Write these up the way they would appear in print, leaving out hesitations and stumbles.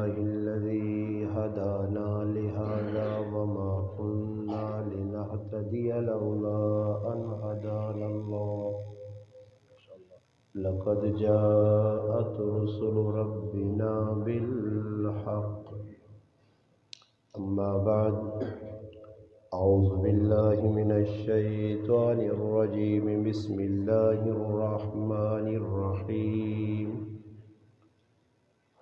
لله الذي هدانا لهذا وما كنا لنهتدي لولا أن هدانا الله لقد جاءت رسل ربنا بالحق أما بعد أعوذ بالله من الشيطان الرجيم بسم الله الرحمن الرحيم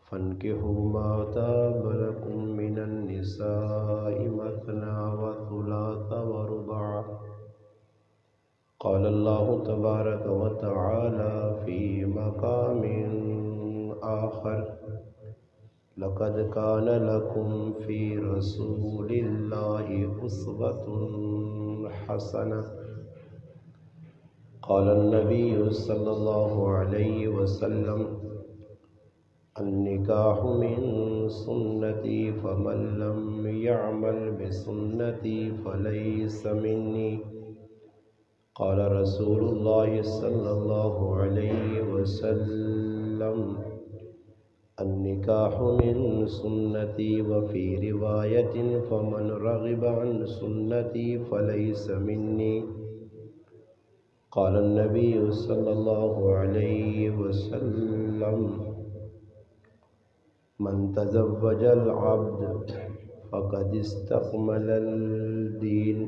فانكحوا ما طاب لكم من النساء مثنى وثلاث ورباع قال الله تبارك وتعالى في مقام آخر لقد كان لكم في رسول الله أسوة حسنة قال النبي صلى الله عليه وسلم النكاح من سنتي فمن لم يعمل بسنتي فليس مني قال رسول الله صلى الله عليه وسلم النكاح من سنتي وفي رواية فمن رغب عن سنتي فليس مني قال النبي صلى الله عليه وسلم من تزوج العبد فقد استكمل الدين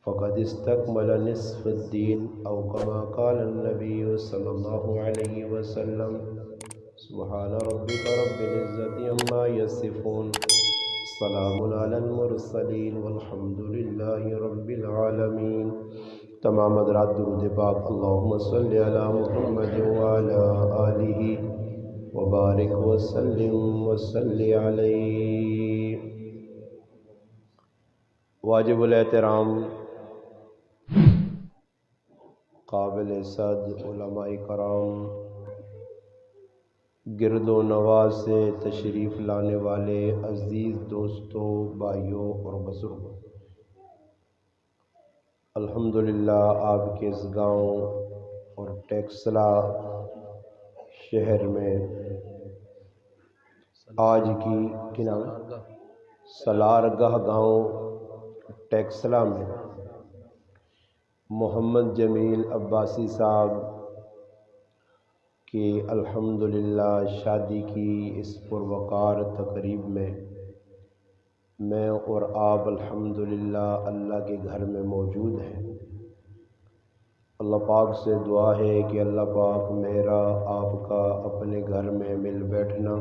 فقد استكمل نصف الدين أو كما قال النبي صلى الله عليه وسلم سبحان ربك رب العزة عما يصفون سلام على المرسلين والحمد لله رب العالمين تمام حضرات درود پاک اللہم صلی علی محمد وعلی آلہ وبارک وسلم وصلی علیہ. واجب الاحترام قابل صد علماء کرام، گرد و نواز سے تشریف لانے والے عزیز دوستوں، بھائیوں اور بزرگوں، الحمدللہ آپ کے اس گاؤں اور ٹیکسلا شہر میں آج کی نام سلارگاہ گاؤں ٹیکسلا میں محمد جمیل عباسی صاحب کی الحمدللہ شادی کی اس پروقار تقریب میں اور آپ الحمدللہ اللہ کے گھر میں موجود ہیں. اللہ پاک سے دعا ہے کہ اللہ پاک میرا آپ کا اپنے گھر میں مل بیٹھنا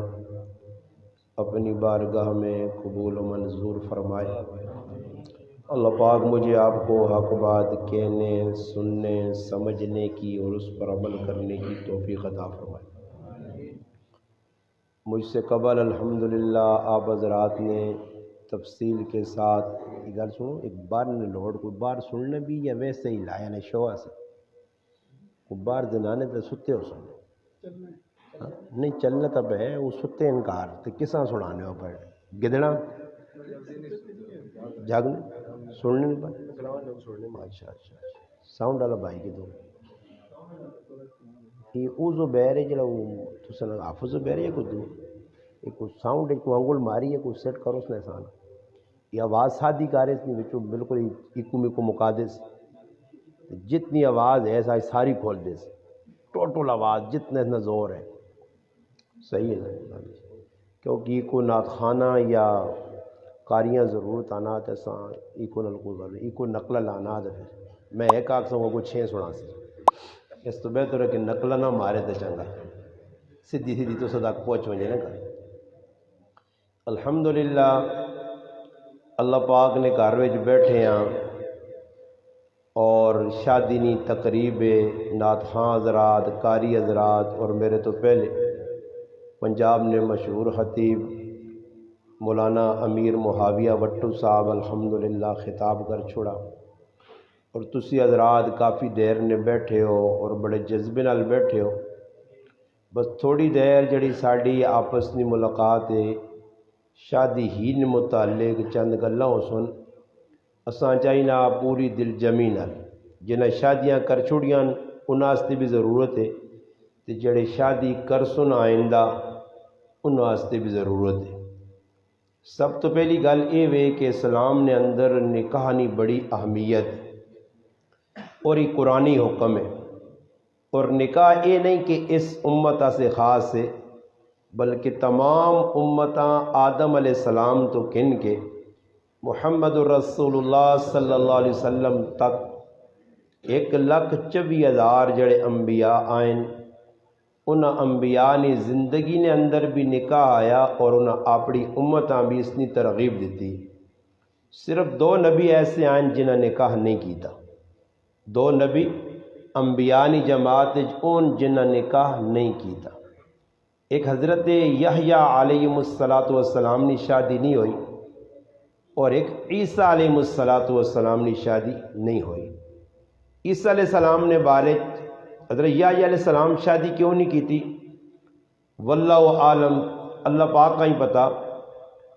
اپنی بارگاہ میں قبول و منظور فرمائے. اللہ پاک مجھے آپ کو حق بات کہنے، سننے، سمجھنے کی اور اس پر عمل کرنے کی توفیق عطا فرمائے. مجھ سے قبل الحمدللہ آپ حضرات نے تفصیل کے ساتھ ادھر سنو ایک بار نے لوڑ کو بار سننے بھی یا ویسے ہی لایا نے شوہ سے کو بار زنانے تے ستے ہو سن نہیں چلنا تب ہے وہ ستے انکار تے کساں سنانے ہو پر گدڑا جاگنے سننے نہیں پر اچھا ساؤنڈ والا بھائی کی دو یہ او زبیر ہے جڑا وہ تساں حافظ زبیر ہے کو دو ایک ساؤنڈ ایک انگل ماری ہے کوئی سیٹ کرو اس نے سان یہ آواز سادی کارے اس نے بچوں بالکل ایکو مقادس جتنی آواز ہے ایسا ساری کھول دے سے ٹوٹل آواز جتنے اتنا زور ہے صحیح ہے کیونکہ ایکو نعت خانہ یا کاریاں ضرورت آنا تے ساں ایکو نقل لانا دے میں ایک آنکھ سوں کو 6 سنا سی اس تو بہتر ہے کہ نقل نہ مارے تے چنگا سیدھی تو صدا پہنچ ونجے نہ کرے. الحمدللہ اللہ پاک نے گھر وچ بیٹھے ہاں اور شادی نی تقریب نعت خواں حضرات، قاری حضرات اور میرے تو پہلے پنجاب نے مشہور خطیب مولانا امیر معاویہ وٹو صاحب الحمدللہ خطاب کر چھوڑا اور تسی حضرات کافی دیر نے بیٹھے ہو اور بڑے جذبے نال بیٹھے ہو. بس تھوڑی دیر جڑی ساڑی آپس کی ملاقات ہے شادی ہی نے متعلق چند گلاں سن اساں چاہینا پوری دل جمی نال جنہیں شادیاں کر چھوڑیاں انہاں واسطے بھی ضرورت ہے تے جڑے شادی کر سن آئندہ انہوں واسطے بھی ضرورت ہے۔ سب تو پہلی گل یہ ہے کہ اسلام نے اندر نکاح نہیں بڑی اہمیت اور یہ قرآنی حکم ہے، اور نکاح یہ نہیں کہ اس امت سے خاص ہے، بلکہ تمام امتاں آدم علیہ السلام تو کن کے محمد رسول اللہ صلی اللہ علیہ وسلم تک 1,24,000 جڑے انبیاء آئیں، ان انبیاء نے زندگی نے اندر بھی نکاح آیا اور انہیں اپنی امتاں بھی اس نے ترغیب دیتی۔ صرف 2 نبی ایسے آئیں جنہیں نکاح نہیں کیتا، 2 نبی انبیاء نے جماعت ان جنہیں نکاح نہیں کیتا۔ ایک حضرت یحییٰ علیہ السلام نے شادی نہیں ہوئی، اور ایک عیسیٰ علیہ السلام نے شادی نہیں ہوئی۔ عیسیٰ علیہ السلام نے بارے حضرت یحییٰ علیہ السلام شادی کیوں نہیں کی تھی، واللہ عالم، اللہ پاک کا ہی پتہ۔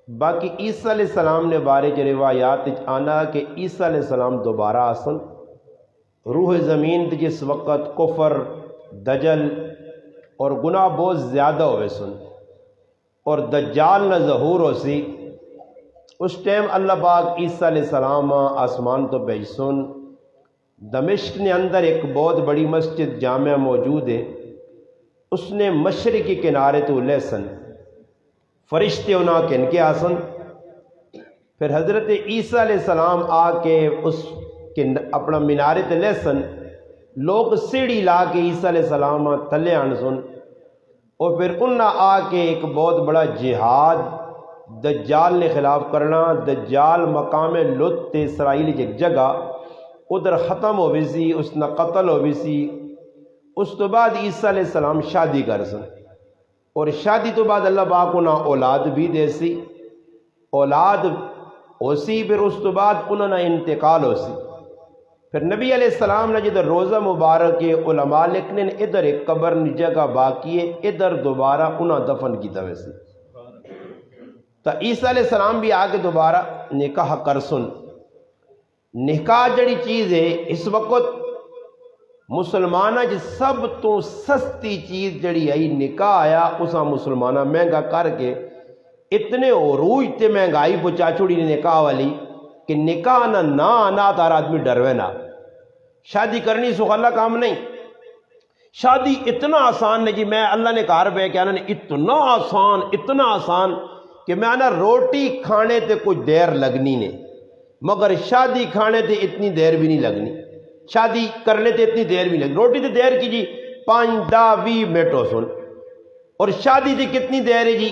باقی عیسیٰ علیہ السلام نے بارے روایات آنا کہ عیسیٰ علیہ السلام دوبارہ آسن روح زمین تے جس وقت کفر، دجل اور گناہ بہت زیادہ ہوئے سن اور دجال نہ ظہور ہو سی، اس ٹائم اللہ پاک عیسیٰ علیہ السلام آسمان تو بھیج سن۔ دمشق نے اندر ایک بہت بڑی مسجد جامع موجود ہے، اس نے مشرقی کنارے تو لے سن، فرشتے انہاں کن کے آسن۔ پھر حضرت عیسیٰ علیہ السلام آ کے اس کے اپنا مینارے تے لے سن، لوگ سیڑھی لا کے عیسیٰ علیہ السلام تھلے آن سن، اور پھر انہاں آ کے ایک بہت بڑا جہاد دجال نے خلاف کرنا۔ دجال مقام لط تے اسرائیل ایک جگہ ادھر ختم ہو بھی سی، اس نہ قتل ہو بھی سی۔ اس تو بعد عیسیٰ علیہ السلام شادی کر سن، اور شادی تو بعد اللہ پاک انہاں اولاد بھی دے سی، اولاد ہو سی، پھر اس تو بعد انہوں نے انتقال ہو سی۔ پھر نبی علیہ السلام نے جدھر روزہ مبارک کے علماء لکھنے ادھر ایک قبر نی جگہ باقی ہے، ادھر دوبارہ انہاں دفن کیتا ویسے۔ تو عیسیٰ علیہ السلام بھی آگے دوبارہ نکاح کر سن۔ نکاح جڑی چیز ہے اس وقت مسلمانہ جی سب تو سستی چیز جڑی آئی نکاح آیا، اسا مسلمانہ مہنگا کر کے اتنے عروج تے مہنگائی پہنچا چھوڑی نکاح والی کہ نکاح نہ آنا تار آدمی ڈروے نہ۔ شادی کرنی سخلا کام نہیں، شادی اتنا آسان نہیں جی، میں اللہ نے کہا رہے کہ انہوں نے اتنا آسان کہ میں آنا روٹی کھانے تے کچھ دیر لگنی نے، مگر شادی کھانے تے اتنی دیر بھی نہیں لگنی، شادی کرنے تے اتنی دیر بھی نہیں لگنی۔ روٹی تے دیر کی جی 5-10-20 منٹ ہو سن، اور شادی تے کتنی دیر ہے جی؟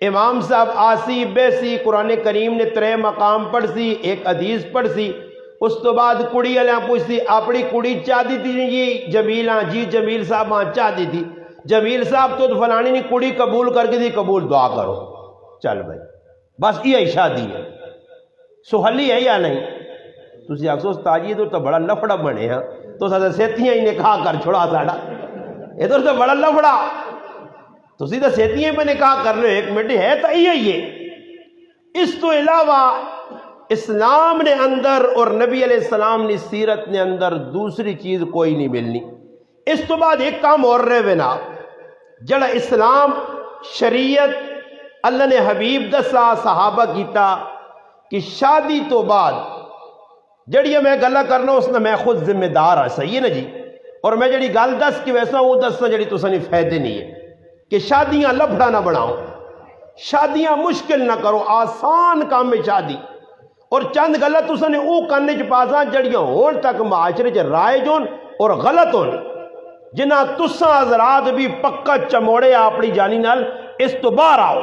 امام صاحب آسی بیسی قرآن کریم نے 3 مقام پڑھ سی، ایک حدیث پڑھ سی، اس تو بعد کڑی والا پوچھ سی اپنی کڑی چاہ دی تھی جی جمیل، ہاں جی جمیل صاحب ہاں چاہ دی تھی، جمیل صاحب تو فلانی نے کڑی قبول کر کے دی، قبول دعا کرو، چل بھائی بس یہ شادی ہے۔ سہلی ہے یا نہیں؟ تسی آخسو استاجی ادھر تو بڑا لفڑا بنے ہاں، تو سادہ سیتیاں ہی نکاح کر چھوڑا ساڑا، ادھر تو بڑا لفڑا، تسی تو سیتیاں پہ نکاح کر لو، 1 منٹ ہے تو یہ۔ اس تو علاوہ اسلام نے اندر اور نبی علیہ السلام نے سیرت نے اندر دوسری چیز کوئی نہیں ملنی۔ اس تو بعد ایک کام اور رہے بنا جڑا اسلام شریعت اللہ نے حبیب دسا صحابہ کیتا کہ شادی تو بعد جڑی میں گلا کرنا اس نے میں خود ذمہ دار ہاں، صحیح ہے نا جی، اور میں جڑی گل دس کی ویسا وہ دسنا جڑی تو سنی فائدے نہیں ہے کہ شادیاں لفڑا نہ بناؤ، شادیاں مشکل نہ کرو، آسان کام میں شادی، اور چند گلا تو سنے او کرنے چ پاساں جڑیاں ہون تک معاشرے چ رائج ہون اور غلط ہون، جنہ تساں حضرات بھی پکا چموڑے اپنی جانی نال اس تو باہر آؤ۔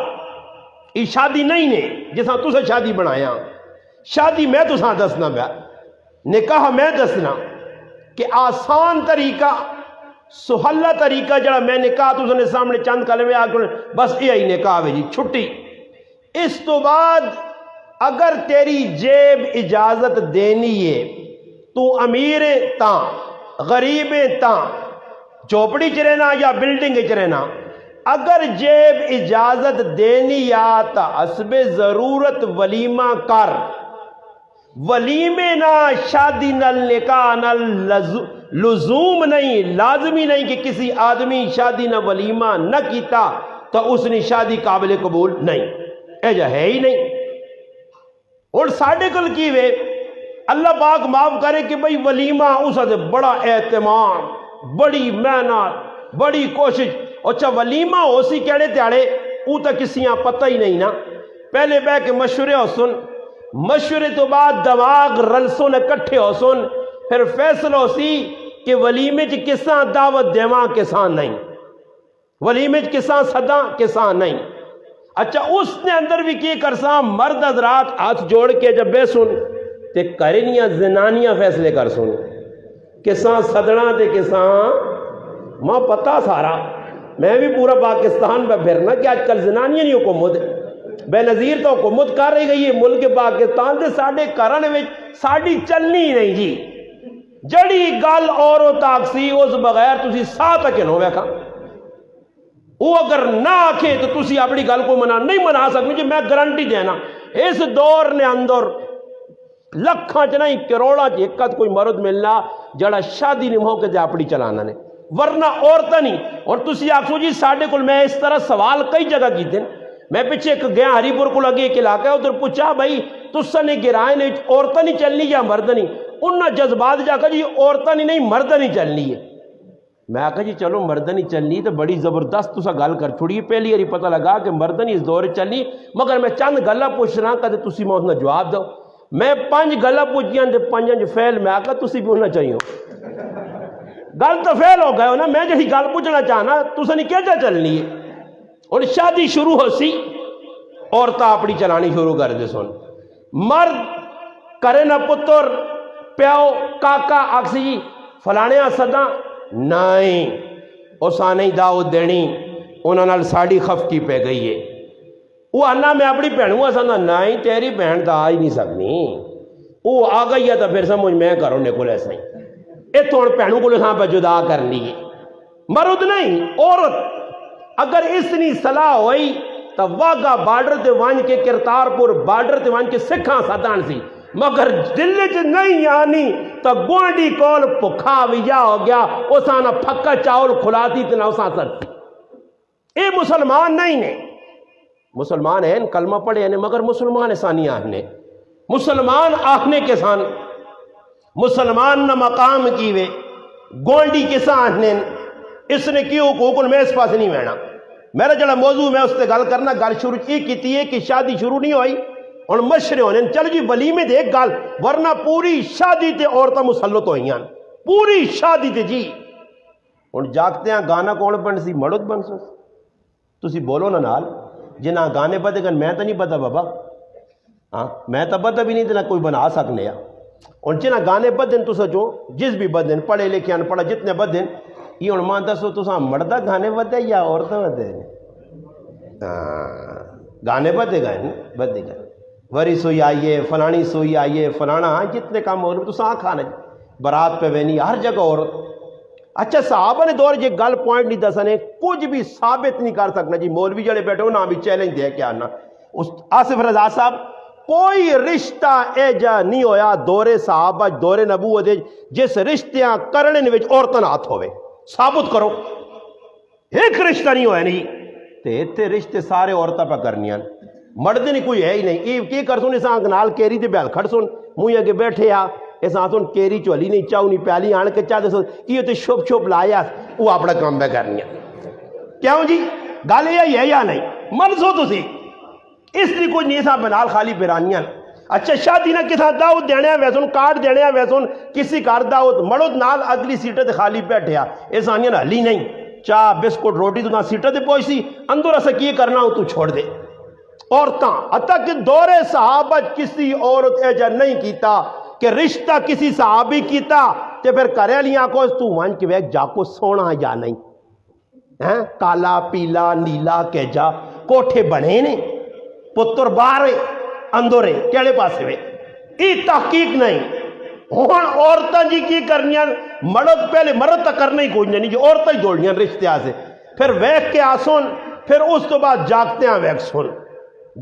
یہ شادی نہیں نے جساں تساں شادی بنایا، شادی میں تساں دسنا پیا، نکاح میں دسنا کہ آسان طریقہ سہلا طریقہ جڑا میں نکاح تو نے سامنے چند کلمے آ کے بس یہی نکاح ہے جی چھٹی۔ اس تو بعد اگر تیری جیب اجازت دینی ہے تو امیر تاں غریب تاں چوپڑی چ رہنا یا بلڈنگ چ رہنا، اگر جیب اجازت دینی یا تا حسب ضرورت ولیمہ کر، ولیمے نہ شادی نل نکاح نل لزوم نہیں، لازمی نہیں کہ کسی آدمی شادی نہ ولیمہ نہ کیتا تو اس نے شادی قابل قبول نہیں، اے جا ہے ہی نہیں۔ اور ساڑھے کل کی وے اللہ پاک معاف کرے کہ بھئی ولیمہ اس سے بڑا اہتمام، بڑی محنت، بڑی کوشش۔ اچھا ولیمہ ہو سی کیڑے تیاڑے او تا کسیاں پتہ ہی نہیں نا، پہلے بہ کے مشورے ہو سن، مشورے تو بعد دماغ رلسوں نے کٹھے ہو سن، پھر فیصلہ ہو سی کہ ولیمے چ کساں دعوت دیواں کساں نہیں، ولیمے چ کساں صدا کساں نہیں۔ اچھا اس نے اندر بھی کی کرساں مرد حضرات ہاتھ جوڑ کے جب بے سن تے کرنیاں زنانیاں فیصلے کر سن، کساں صدڑاں تے کساں ماں پتہ سارا۔ میں بھی پورا پاکستان پہ پھرنا کہ آج کل زنانیاں نہیں حکومت بے نظیر تو حکومت کر رہی گئی ہے ملک پاکستان تے ساڑھے کرن وچ ساڑھی چلنی ہی نہیں جی، جڑی گل اورو تاکسی اس بغیر تسی ساہ تک نو ویکھا، وہ اگر نہ آکھے تو تسی اپنی گل کو نہیں منا سکتے جی۔ میں گارنٹی دینا اس دور نے اندر لکھاں چ نہیں کروڑاں چ ایک کوئی مرد ملنا جڑا شادی نہیں موقع تے اپنی چلانا نے، ورنہ عورتیں نہیں۔ اور تسی آکھو جی ساڑھے کل میں اس طرح سوال کئی جگہ کیتے ہیں، میں پیچھے ایک گیا ہری پور کو لگے ایک علاقہ ہے، ادھر پوچھا بھائی تسا نے گرائے نے عورتیں نہیں چلنی یا مرد نہیں؟ انہاں جذبات جا کہ جی عورتیں نہیں مرد نہیں چلنی ہے۔ میں کہا جی چلو مرد نہیں چلنی تو بڑی زبردست تسا گل کر چھوڑی، پہلی باری پتہ لگا کہ مرد نہیں اس دور چلنی، مگر میں چند گلاں پوچھ رہا کدے تسی میں اس جواب دو۔ میں 5 گلاں پوچھیاں تے 5 فیل، میں آکھا تسی بھی ہونا چاہیے گل تو فیل ہو گئے ہو نا، میں جہی گل پوچھنا چاہنا تسا نہیں کیا چلنی ہے۔ اور شادی شروع ہو سی عورتاں اپنی چلانی شروع کر دے سن، مرد کرے نہ پتر پیو کاکا آکسی جی فلانیاں صدا نہیں، اساں نہیں دعوت دینی، انہاں نال ساڑی خفکی پہ گئی ہے۔ وہ آنا میں اپنی بہنوں آساں نہیں تیری بہن تو آ ہی نہیں سکنی، وہ آ گئی ہے تو پھر سمجھ میں کروں نے کول ایسا ہی یہ تو بہنوں کو پہ جدا کرنی ہے۔ مرد نہیں عورت اگر اس نی صلاح ہوئی تو واگا بارڈر تے وانج کے کرتارپور بارڈر تے وانج کے سکھاں ساتان سی، مگر دل چ نہیں آنی تو گوانڈی کول پکھا ویا ہو گیا، اساں نہ پھکا چاول کھلاتی تے نہ اساں سرتی۔ اے مسلمان نہیں نے، مسلمان ہیں کلمہ پڑھے ہیں مگر مسلمان ایسانی آہنے، مسلمان آہنے کے سان مسلمان نہ مقام کی وے گوانڈی کے سان آہنے، اس نے کی حقوق میں اس پاس نہیں وینا۔ میرا جڑا موضوع میں اس سے گل کرنا گل شروع کی ہے کہ شادی شروع نہیں ہوئی اور مشرے ہونے چل جی ولیمے دے ایک گل، ورنہ پوری شادی تے عورتیں مسلط ہوئی ہیں، پوری شادی تے جی۔ اور جاگتے ہیں گانا کون بن سی مرد بن سو، تسی بولو نا نال جنہ گانے پتے گن میں تو نہیں پتا بابا، ہاں میں تو پتا بھی نہیں تنا کوئی بنا سکنے اور جنہ گانے بدن تو سچو جس بھی بدن پڑھے لکھے ان پڑھا جتنے بدن یہ ہوں مان دسو تو مردہ گانے بدے یا عورتیں بدے؟ گانے بدے گئے بدے گئے، وری سوئی آئیے فلانی سوئی آئیے فلانا، جتنے کام ہو رہے تو آ کھانا برات پہ وینی ہر جگہ عورت۔ اچھا صحابہ نے دور یہ گل پوائنٹ نہیں دسنے کچھ بھی ثابت نہیں کر سکنا جی، مولوی جڑے بیٹھے ہو نا بھی چیلنج دے کے آنا۔ آصف رضا صاحب کوئی رشتہ ایجا نہیں ہویا دور صحابہ دور نبوت جس رشتیاں کرنے وچ عورتاں ہاتھ ہوئے، ثابت کرو ایک رشتہ نہیں ہویا نہیں تے اتنے رشتے سارے عورتاں پہ کرنیاں، مرد نہیں کوئی ہے ہی نہیں۔ یہ کی کر سن اس آنکھ نال کیری تے بیل کھڑ سن منہ اگے بیٹھے آ اس آنسون کیری چولی نہیں چاہو نہیں پیالی آن کے چاہتے سن یہ تے شپ شپ لایا وہ اپنا کام پہ کرنیاں۔ کیوں جی گل یہ ہے یا نہیں؟ من سو تسی اس لیے کوئی نہیں صاحب بنال خالی پیرانیاں۔ اچھا شادی نہ کسا دعوت دینے ویسن کارڈ دینے ویسن کسی کار دعوت مرد نال اگلی سیٹیں تے خالی بیٹھے اس آنیاں ہلی نہیں، چاہ بسکٹ روٹی تو نہ سیٹیں تے پہنچ سی اندر اسا کی کرنا ہو تو چھوڑ دے۔ عورتاں حتیٰ کہ دور صحابہ کسی عورت ایجا نہیں کیتا کہ رشتہ کسی صحابی کیتا تے پھر کرے لیاں کو تو وان کے ویک جا کو سونا یا نہیں، کالا پیلا نیلا کیجا کوٹھے بنے نے پتر باہر اندورے کیڑے پاسے وے ای تحقیق نہیں۔ ہون عورتاں جی کی کرنیاں مرد پہلے مرد تک کرنا ہی کوئی نہیں جی عورتاں ہی جوڑنیاں رشتے آسے پھر ویک کے آسون پھر اس تو بعد جاگتے ہیں ویک سن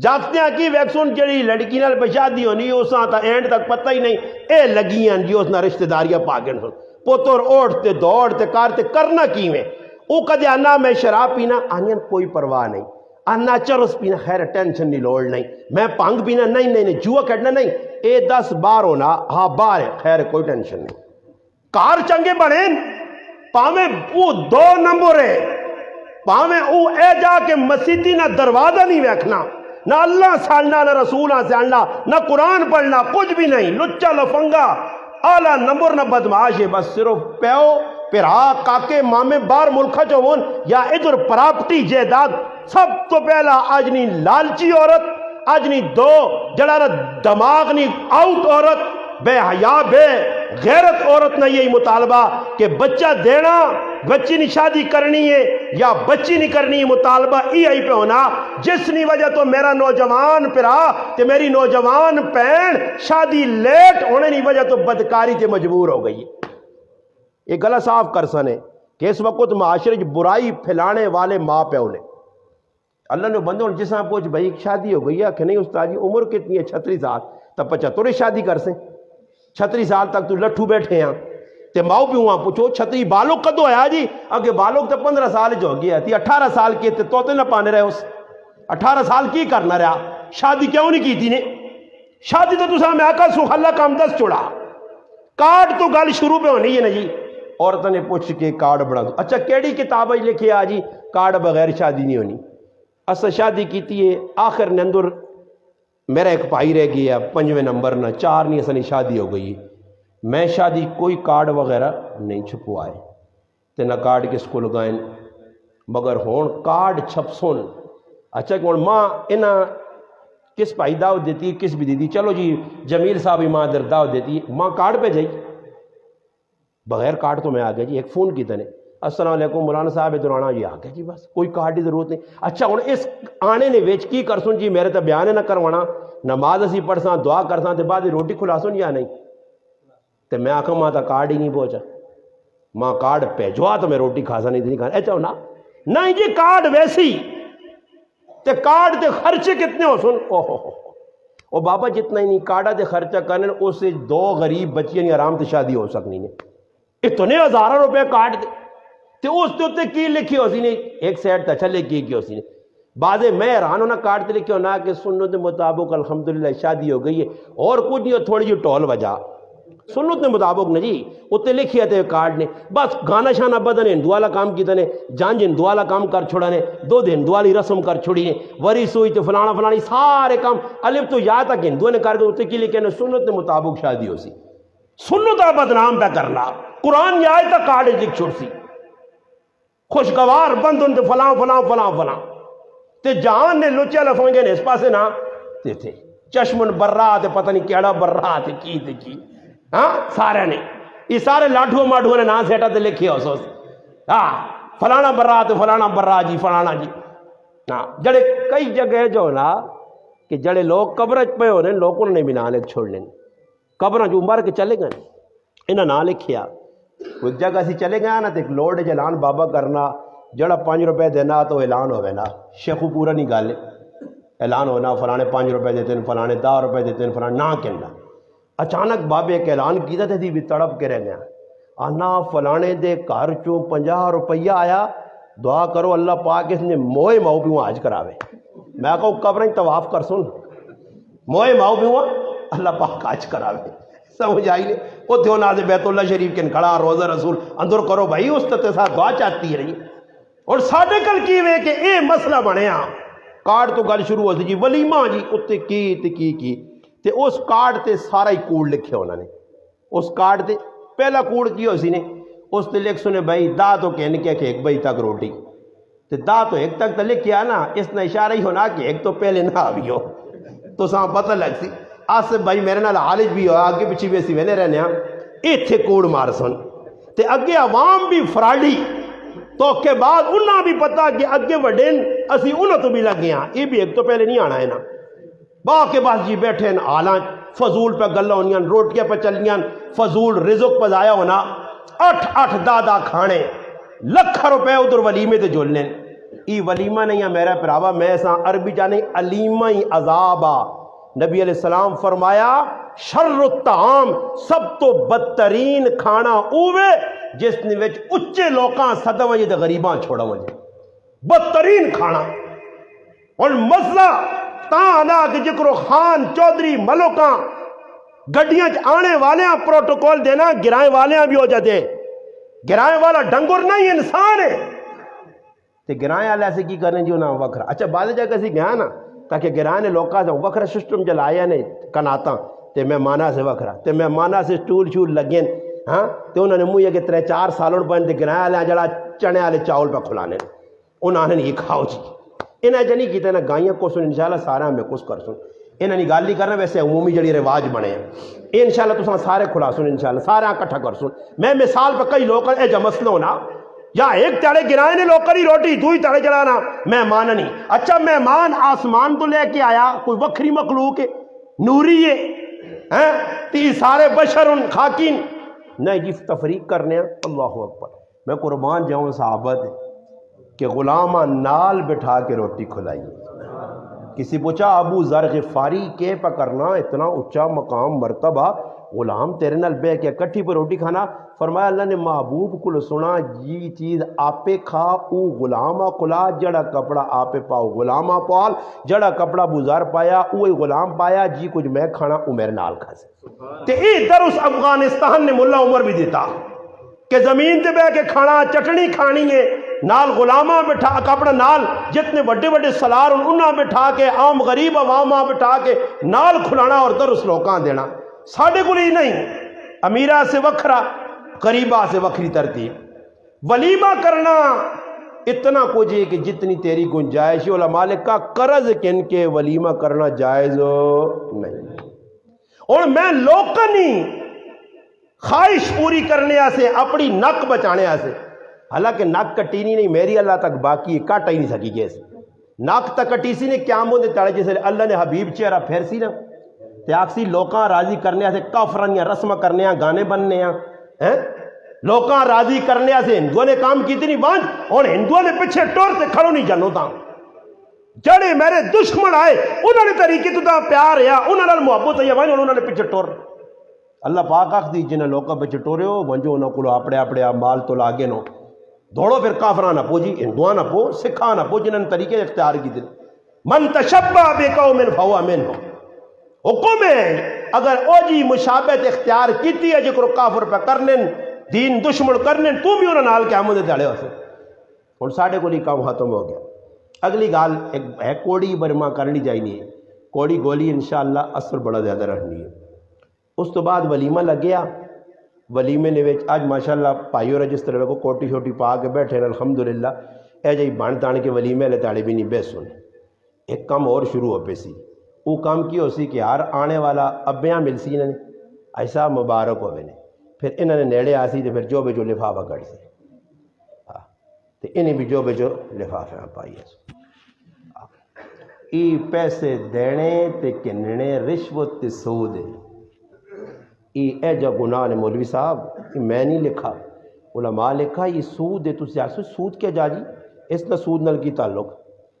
جاگتے ہیں کی ویک سن جڑی لڑکی نال بشادی ہونی اس تا اینڈ تک پتہ ہی نہیں اے لگی ہیں جی اس نا رشتہ داریاں پاگن سن پتر اوڑتے دوڑتے کارتے کرنا کی میں وہ کدے آنا میں شراب پینا آنین کوئی پرواہ نہیں، آنا چرس پینا خیر ٹینشن نہیں لوڑ نہیں، میں پانگ پینا نہیں جوا کھیڈنا نہیں، اے 10 بار ہونا ہاں بار ہے خیر کوئی ٹینشن نہیں۔ کار چنگے بنے پاویں وہ 2 نمبر ہے، پاویں وہ اے جا کے مسیتی نہ دروازہ نہیں ویکھنا، نہ اللہ سالنا نہ رسولہ سالنا نہ قرآن پڑھنا، کچھ بھی نہیں، لچا لفنگا اعلیٰ نمبر نہ بدماش ہے، بس صرف پیو پھرا کاکے مامے بار ملکہ جو ہون یا ادھر پراپرٹی جائیداد، سب تو پہلا اجنی لالچی عورت، اجنی 2 جڑا دماغ نہیں آؤٹ عورت، بے حیا بے غیرت عورت نہ یہی مطالبہ کہ بچہ دینا بچی نہیں شادی کرنی ہے یا بچی نہیں کرنی ہے، مطالبہ یہی پہ ہونا جس نی وجہ تو میرا نوجوان پرا تے میری نوجوان پین شادی لیٹ ہونے نی وجہ تو بدکاری تے مجبور ہو گئی ہے۔ یہ گلہ صاف کر سنے کہ اس وقت معاشرے برائی پھیلانے والے ماں پیو نے اللہ نے بندوں جس آپ پوچھ بھائی شادی ہو گئی ہے کہ نہیں استاد جی عمر کتنی ہے 36 سال تب 75 شادی کر سیں 36 سال تک تو لٹھو بیٹھے ہیں تے ماؤ پیوں وہاں پوچھو 36 بالغ کدو آیا جی اگے بالغ تو 15 سال جو ہو گیا تھی 18 سال کے تے توتے نہ پانے رہے اس 18 سال کی کرنا رہا شادی کیوں نہیں کی تھی نے شادی تو تسا میں آقا سو اللہ کام 10 چڑا کارڈ تو گل شروع پہ ہونی ہے نا جی عورتوں نے پوچھ کے کارڈ بنا دو اچھا کیڑی کتاب لکھے آ جی کارڈ بغیر شادی نہیں ہونی اسا شادی کیتی ہے آخر نے اندر میرا ایک بھائی رہ گیا 5ویں نمبر نہ 4 نہیں اسانی شادی ہو گئی میں شادی کوئی کارڈ وغیرہ نہیں چھپوائے تے نہ کارڈ کس کو لگائیں مگر ہون کارڈ چھپسن اچھا کہ ماں انہاں کس بھائی دعوت دیتی کس بھی دیتی چلو جی جمیل صاحب ماں در دعوت دیتی ماں کارڈ پہ جائی بغیر کارڈ تو میں آ گیا جی ایک فون کی تنے السلام علیکم مولانا صاحب ادھر آنا جی آ گیا جی بس کوئی کارڈ کی ضرورت نہیں اچھا ہوں اس آنے نے ویچ کی کر سن جی میرے تو بیان نہ کروانا نماز اسی پڑھ ساں دعا کر ساں تے بعد روٹی کھلا سن یا نہیں تے میں آخا ماں تا کارڈ ہی نہیں پہنچا ماں کارڈ بھیجوا تو میں روٹی کھا سا نہیں کھانا اچھا نا نہیں جی کارڈ ویسی تے کارڈ تے خرچے کتنے ہو سن او بابا جتنا ہی نہیں کارڈا تے خرچہ کرنے اس سے 2 غریب بچیاں نہیں آرام تے شادی ہو سکنی نے اتنے 1000 روپے کارڈ دے تے اس تے اتنے کی لکھی ہو سی نے ایک سیڈ تے اچھا لکھی ہو سی نے بعد میں حیران ہونا کارڈ تے لکھی ہونا کہ سنت مطابق الحمدللہ شادی ہو گئی ہے اور کچھ نہیں تھوڑی جی ٹول وجہ سنت نے مطابق نا جی اتنے لکھی ہے کارڈ نے بس گانا شانہ بدن ہندو والا کام کیتا نے جانج ہندو والا کام کر چھوڑا نے 2 دن ہندو والی رسم کر چھوڑی نے وریث ہوئی تو فلانا فلانی سارے کام الف تو یا تک ہندو نے کر دے اتنے کی لکھے نے سنت نے مطابق شادی ہو سی سنت بدنام پہ کرنا قرآن یا آئے تک کارڈ لکھ چھوڑ سی خوشگوار بند ان فلاں فلاں فلاں فلاں تے جان نے لچے لفنگے نے اس پاسے نہ تے تھے چشمن برا تے پتہ نہیں کیڑا برا تے کی ہاں سارے نے یہ سارے لاٹھو ماٹھو نے نا سیٹا تے لکھے ہو سوس ہاں فلانا برا تے فلانا برا جی فلانا جی نا جڑے کئی جگہ جو نا کہ جڑے لوگ قبرج پہ ہونے لوگوں نے بھی نا لکھ چھوڑنے قبریں جو مر کے چلے گئے انہاں نا لکھیا ایک جگہ اسی چلے گئے نا تو ایک لوڈ جلان بابا کرنا جڑا 5 روپے دینا تو اعلان ہوئے نا شیخو پورا نہیں گالے اعلان ہونا فلانے 5 روپے دیتے ہیں فلانے 10 روپے دیتے ہیں فلانے نہ کہنا اچانک بابے ایک اعلان کیتا تھے بھی تڑپ کے رہ گیا آنا فلانے دے گھر چوں 50 روپیہ آیا دعا کرو اللہ پاک اس نے موئے ماؤ پیوں آج کراوے میں کہوں قبریں طواف کر سن موئے ماؤ پیوں اللہ پاک آج کراوے سمجھ آئی نہیں وہ تھے ناز بیت اللہ شریف کے کھڑا روزہ رسول اندر کرو بھائی اس تے ساتھ دعا چاہتی رہی اور ساڈے کل کی وے کہ اے مسئلہ بنیا کارڈ تو گل شروع ہوتی جی ولیمہ جی اتنے کی تے اس کارڈ تے سارا ہی کوڑ لکھے انہوں نے اس کارڈ تے پہلا کوڑ کی ہو سی نے اس تے لکھ سنے بھائی دا تو کہنے کہ 1 بجے تک روٹی تے دا تو 1 تک تو لکھیا نا اس نے اشارہ ہی ہونا کہ 1 تو پہلے نہ آوی ہو تو ساں پتہ لگ سی آصف بھائی میرے نال عالج بھی ہو آگے پچھی بھی اسی وینے رہنے ہاں ایتھے کوڑ مار سن تے اگے عوام بھی فراڈی تو کے بعد انہاں بھی پتا کہ اگے وڈین اسی انہاں تو بھی لگ گیا یہ بھی 1 تو پہلے نہیں آنا ہے نا باہ کے بعد جی بیٹھے ہیں آلان فضول پہ گلہ ہونیاں روٹیاں پہ چلیاں فضول رزق پہ ضائع ہونا 8 دادا کھانے لکھ روپے ادھر ولیمے تے جولنے ای ولیمہ نہیں ہے میرا پراوا میں سا عربی جانے علیمہ عذابا نبی علیہ السلام فرمایا شر الطعام سب تو بدترین کھانا اوے جس نے وچ اچے لوکاں سدا وجے تے غریباں چھوڑا وجے بدترین کھانا اور مسئلہ تاں آنا کہ جکرو خان چودھری ملوکاں گڈیاں آنے والیاں پروٹوکول دینا گرائیں والیاں بھی ہو جاتے گرائیں والا ڈنگر نہیں انسان ہے تے گرائیں والے ایسے کی کرنے جو نہ وکھرا اچھا بعد جگہ سے گیا نا تاکہ گرائیں نے لوکاں سے وکھرا سسٹم جلایا نے کناتاں تے مہماناں سے وکھرا تے مہماناں سے ٹول شول لگیں ہاں تے انہوں نے منہ کہ 3-4 سالوں پہن تے گرائیں والے جڑا چنے والے چاول پہ کھلانے انہوں نے یہ کھاؤ جی انہیں جنی کیتے نا گائیاں کو سن انشاءاللہ سارا میں کچھ کر سن انہیں نہیں گال نہیں کرنا ویسے عمومی جڑی رواج بنے ہیں انشاءاللہ تو سارے کھلا سن انشاءاللہ سارا کٹھا کر سن میں مثال پہ کئی لوگ اے جا مسئلہ ہونا یا ایک تاڑے گرائے نے لوگ کری روٹی دوئی تاڑے جلانا مہمان نہیں اچھا مہمان آسمان تو لے کے آیا کوئی وکری مخلوق ہے نوری ہے تی سارے بشر ان خاکین نہیں جی تفریق کرنے اللہ اکبر میں قربان جاؤں صحابت کہ غلامہ نال بٹھا کے روٹی کھلائی کسی پوچھا ابو ذر غفاری کے پکڑنا اتنا اچھا مقام مرتبہ غلام تیرے نال بے کے کٹھی پر روٹی کھانا فرمایا اللہ نے محبوب کو سنا یہ چیز آپے کھا او غلامہ کھلا جڑا کپڑا آپے پاؤ غلامہ پال جڑا کپڑا بزار پایا اوہی غلام پایا جی کچھ میں کھانا او میرے نال کھا سے تے ای در اس افغانستان نے ملا عمر بھی دیتا کہ زمین تے بے کے کھانا چٹنی کھانی ہے نال غلامہ بٹھا کپڑا نال جتنے بڑے بڑے سلار انہاں بٹھا کے عام غریب عوامہ بٹھا کے نال کھلانا اور در اس لوکاں دینا ساڑھے کو نہیں امیرہ سے وکھرا قریبہ سے وکھری ترتیب ولیمہ کرنا اتنا کچھ ہے کہ جتنی تیری گنجائش علماء کا قرض کن کے ولیمہ کرنا جائز نہیں اور میں لوکنی خواہش پوری کرنے سے اپنی نک بچانے سے حالانکہ نک کٹینی نہیں میری اللہ تک باقی کٹ ہی نہیں سکی کیسے نک تک کٹی سی نے کیا مندے تڑے جیسے اللہ نے حبیب چہرہ پھیر سی نا تیاکسی لوکاں راضی کرنے سے کافرانیاں رسم کرنے گانے بننے لوکاں راضی کرنے سے ہندووں نے کام کی نہیں بانج اور ہندووں نے پیچھے ٹور سے کھڑو نہیں جانو تا جڑے میرے دشمن آئے انہوں نے طریقے تو تا پیار یا انہوں نے محبت ہے وائن انہوں نے پیچھے ٹور اللہ پاک آخ دی جنہیں لوکاں پیچھے ٹورے ہو ونجو انہوں کو اپنے اپنے مال تو لاگے نو دوڑو پھر کافرانہ پو جی ہندوانہ پو سکھانہ پو جنہوں نے طریقے اختیار کی دن من تشبہ بے قوم فہو من ہو حکم ہے اگر او جی مشابہت اختیار کیتی ہے جکر کافر پہ کرنے دین دشمن کرنے تو بھی انہوں نال کے آمدے دھڑے ہو سے اور ساڑھے کو لی کام ختم ہو گیا اگلی گال ایک ہے کوڑی برما کرنی جائنی ہے کوڑی گولی انشاءاللہ اثر بڑا زیادہ رہنی ہے اس تو بعد ولیمہ لگ گیا ولیمے نے ویچ آج ماشاءاللہ پائیو رجسٹر کو کوٹی شوٹی پا کے بیٹھے الحمدللہ اے جائی بان تانے کے ولیمے لے تاڑے بھی نہیں بے سن ایک کام اور شروع ہو پیسی وہ کام کی ہو سی کہ یار آنے والا ابیاں مل سی انہیں ایسا مبارک ہوئے نے پھر انہوں نے نیڑے آسی تو پھر جو بے جو لفافہ کر سی تو انہیں بھی جو بے جو لفافہ پائی ہے ای پیسے دینے تے کننے رشوت تے سود اے جا گناہ نے مولوی صاحب میں نہیں لکھا علماء لکھا یہ سود ہے تو سیاست سود کیا جا جی اس نہ سود نل کی تعلق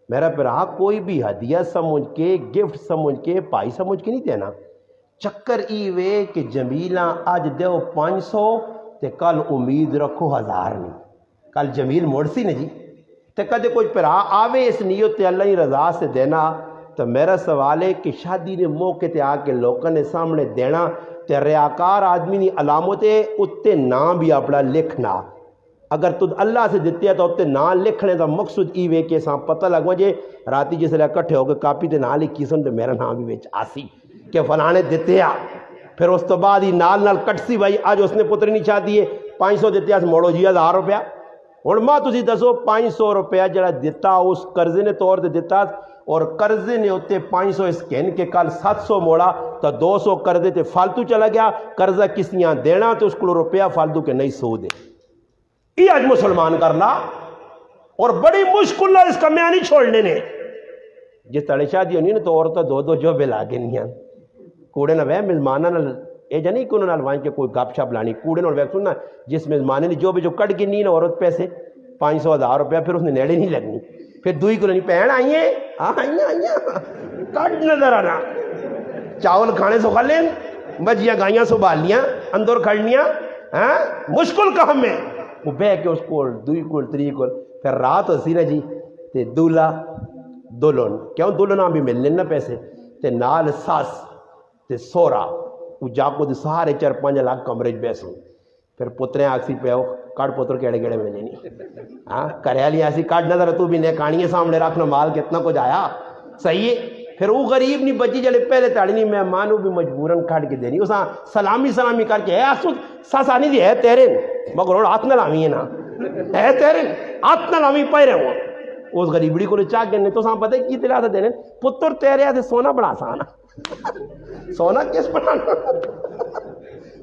میرا پھرا کوئی بھی ہدیہ سمجھ کے گفٹ سمجھ کے پائی سمجھ کے نہیں دینا چکر ای وے کہ جمیلہ آج دیو 500 تے کل امید رکھو 1000 نہیں کل جمیل موڑ سی نا جی تے کدے کوئی پھرا آوے اس نیت تے اللہ ہی رضا سے دینا تو میرا سوال ہے کہ شادی نے موقع تے آ کے لوگوں نے سامنے دینا تے ریاکار آدمی نہیں علامتیں اتے نام بھی اپنا لکھنا اگر تو اللہ سے دیتے ہیں تو اتے نام لکھنے دا مقصد ای وے کہ ساں پتہ لگ وجے راتی جس لئے کٹھے ہو کے کاپی تے نام لکھی سن تے میرا نام بھی بیچ آسی کہ فلانے دیتے ہیں پھر اس تو بعد ہی نال کٹ سی بھائی آج اس نے پتری نہیں چاہ دیے 500 دیتے ہیں موڑو جی 1000 روپیہ اور ماں تسی دسو 500 روپیہ جڑا دیتا اس قرضے نے طور تے دیتا اور قرضے نے ہوتے 500 اسکین کے کل 700 موڑا تو 200 قرضے تے فالتو چلا گیا قرضہ کسیاں دینا تو اس کو روپیہ فالتو کے نہیں سو دے یہ آج مسلمان کرنا اور بڑی مشکل نہ اس کا میں نہیں چھوڑنے نے جس طرح شادی ہونی نا تو عورتیں دو جو بے لاگے نہیں ہیں کوڑے نہ وے مزمانہ نہ اے جا نہیں کہ انہوں نے وائن کے کوئی گپ شپ لانی کوڑے نہ وے سننا جس مزمانے نے جو بھی جو کٹ گنی نا عورت پیسے 500 1000 روپیہ پھر اس نے نیڑے نہیں لگنی پھر دوئی کو نہیں پہن آئیے آئیے کٹ نظر آنا چاول کھانے سو کھا لیں بجیاں گائیاں سو بالیاں اندر کھڑنیاں ہاں مشکل کام ہے وہ بہ کے اس کو دوئی کو تری کو پھر رات ہوسی نا جی تے دولا دلہن کیوں دلہنا بھی ملنے نا پیسے تے نال ساس تے سورا وہ جا کو سارے 4-5 لاکھ کمرے بیسوں پھر پتریں آکسی پہ ہو کاٹ پتر کیڑے کیڑے ملے نہیں ہاں کریالی ایسی کاٹ نظر تو بھی نے کہانیاں سامنے رکھنا مال کتنا کچھ آیا صحیح ہے پھر وہ غریب نہیں بچی جلے پہلے تاڑی نہیں مہمانوں بھی مجبوراً کھاڑ کے دینی اساں سلامی کر کے ہے ساسانی دی ہے تیرے مگر اور ہاتھ نہ لامی ہے نا ہے تیرے ہاتھ نہ لامی پہ رہے ہوں اس غریبڑی کو چاہ گنے تو ساں پتہ کی دلا تھا دینے پتر تیرے آتے سونا بڑا سانا سونا کس بنانا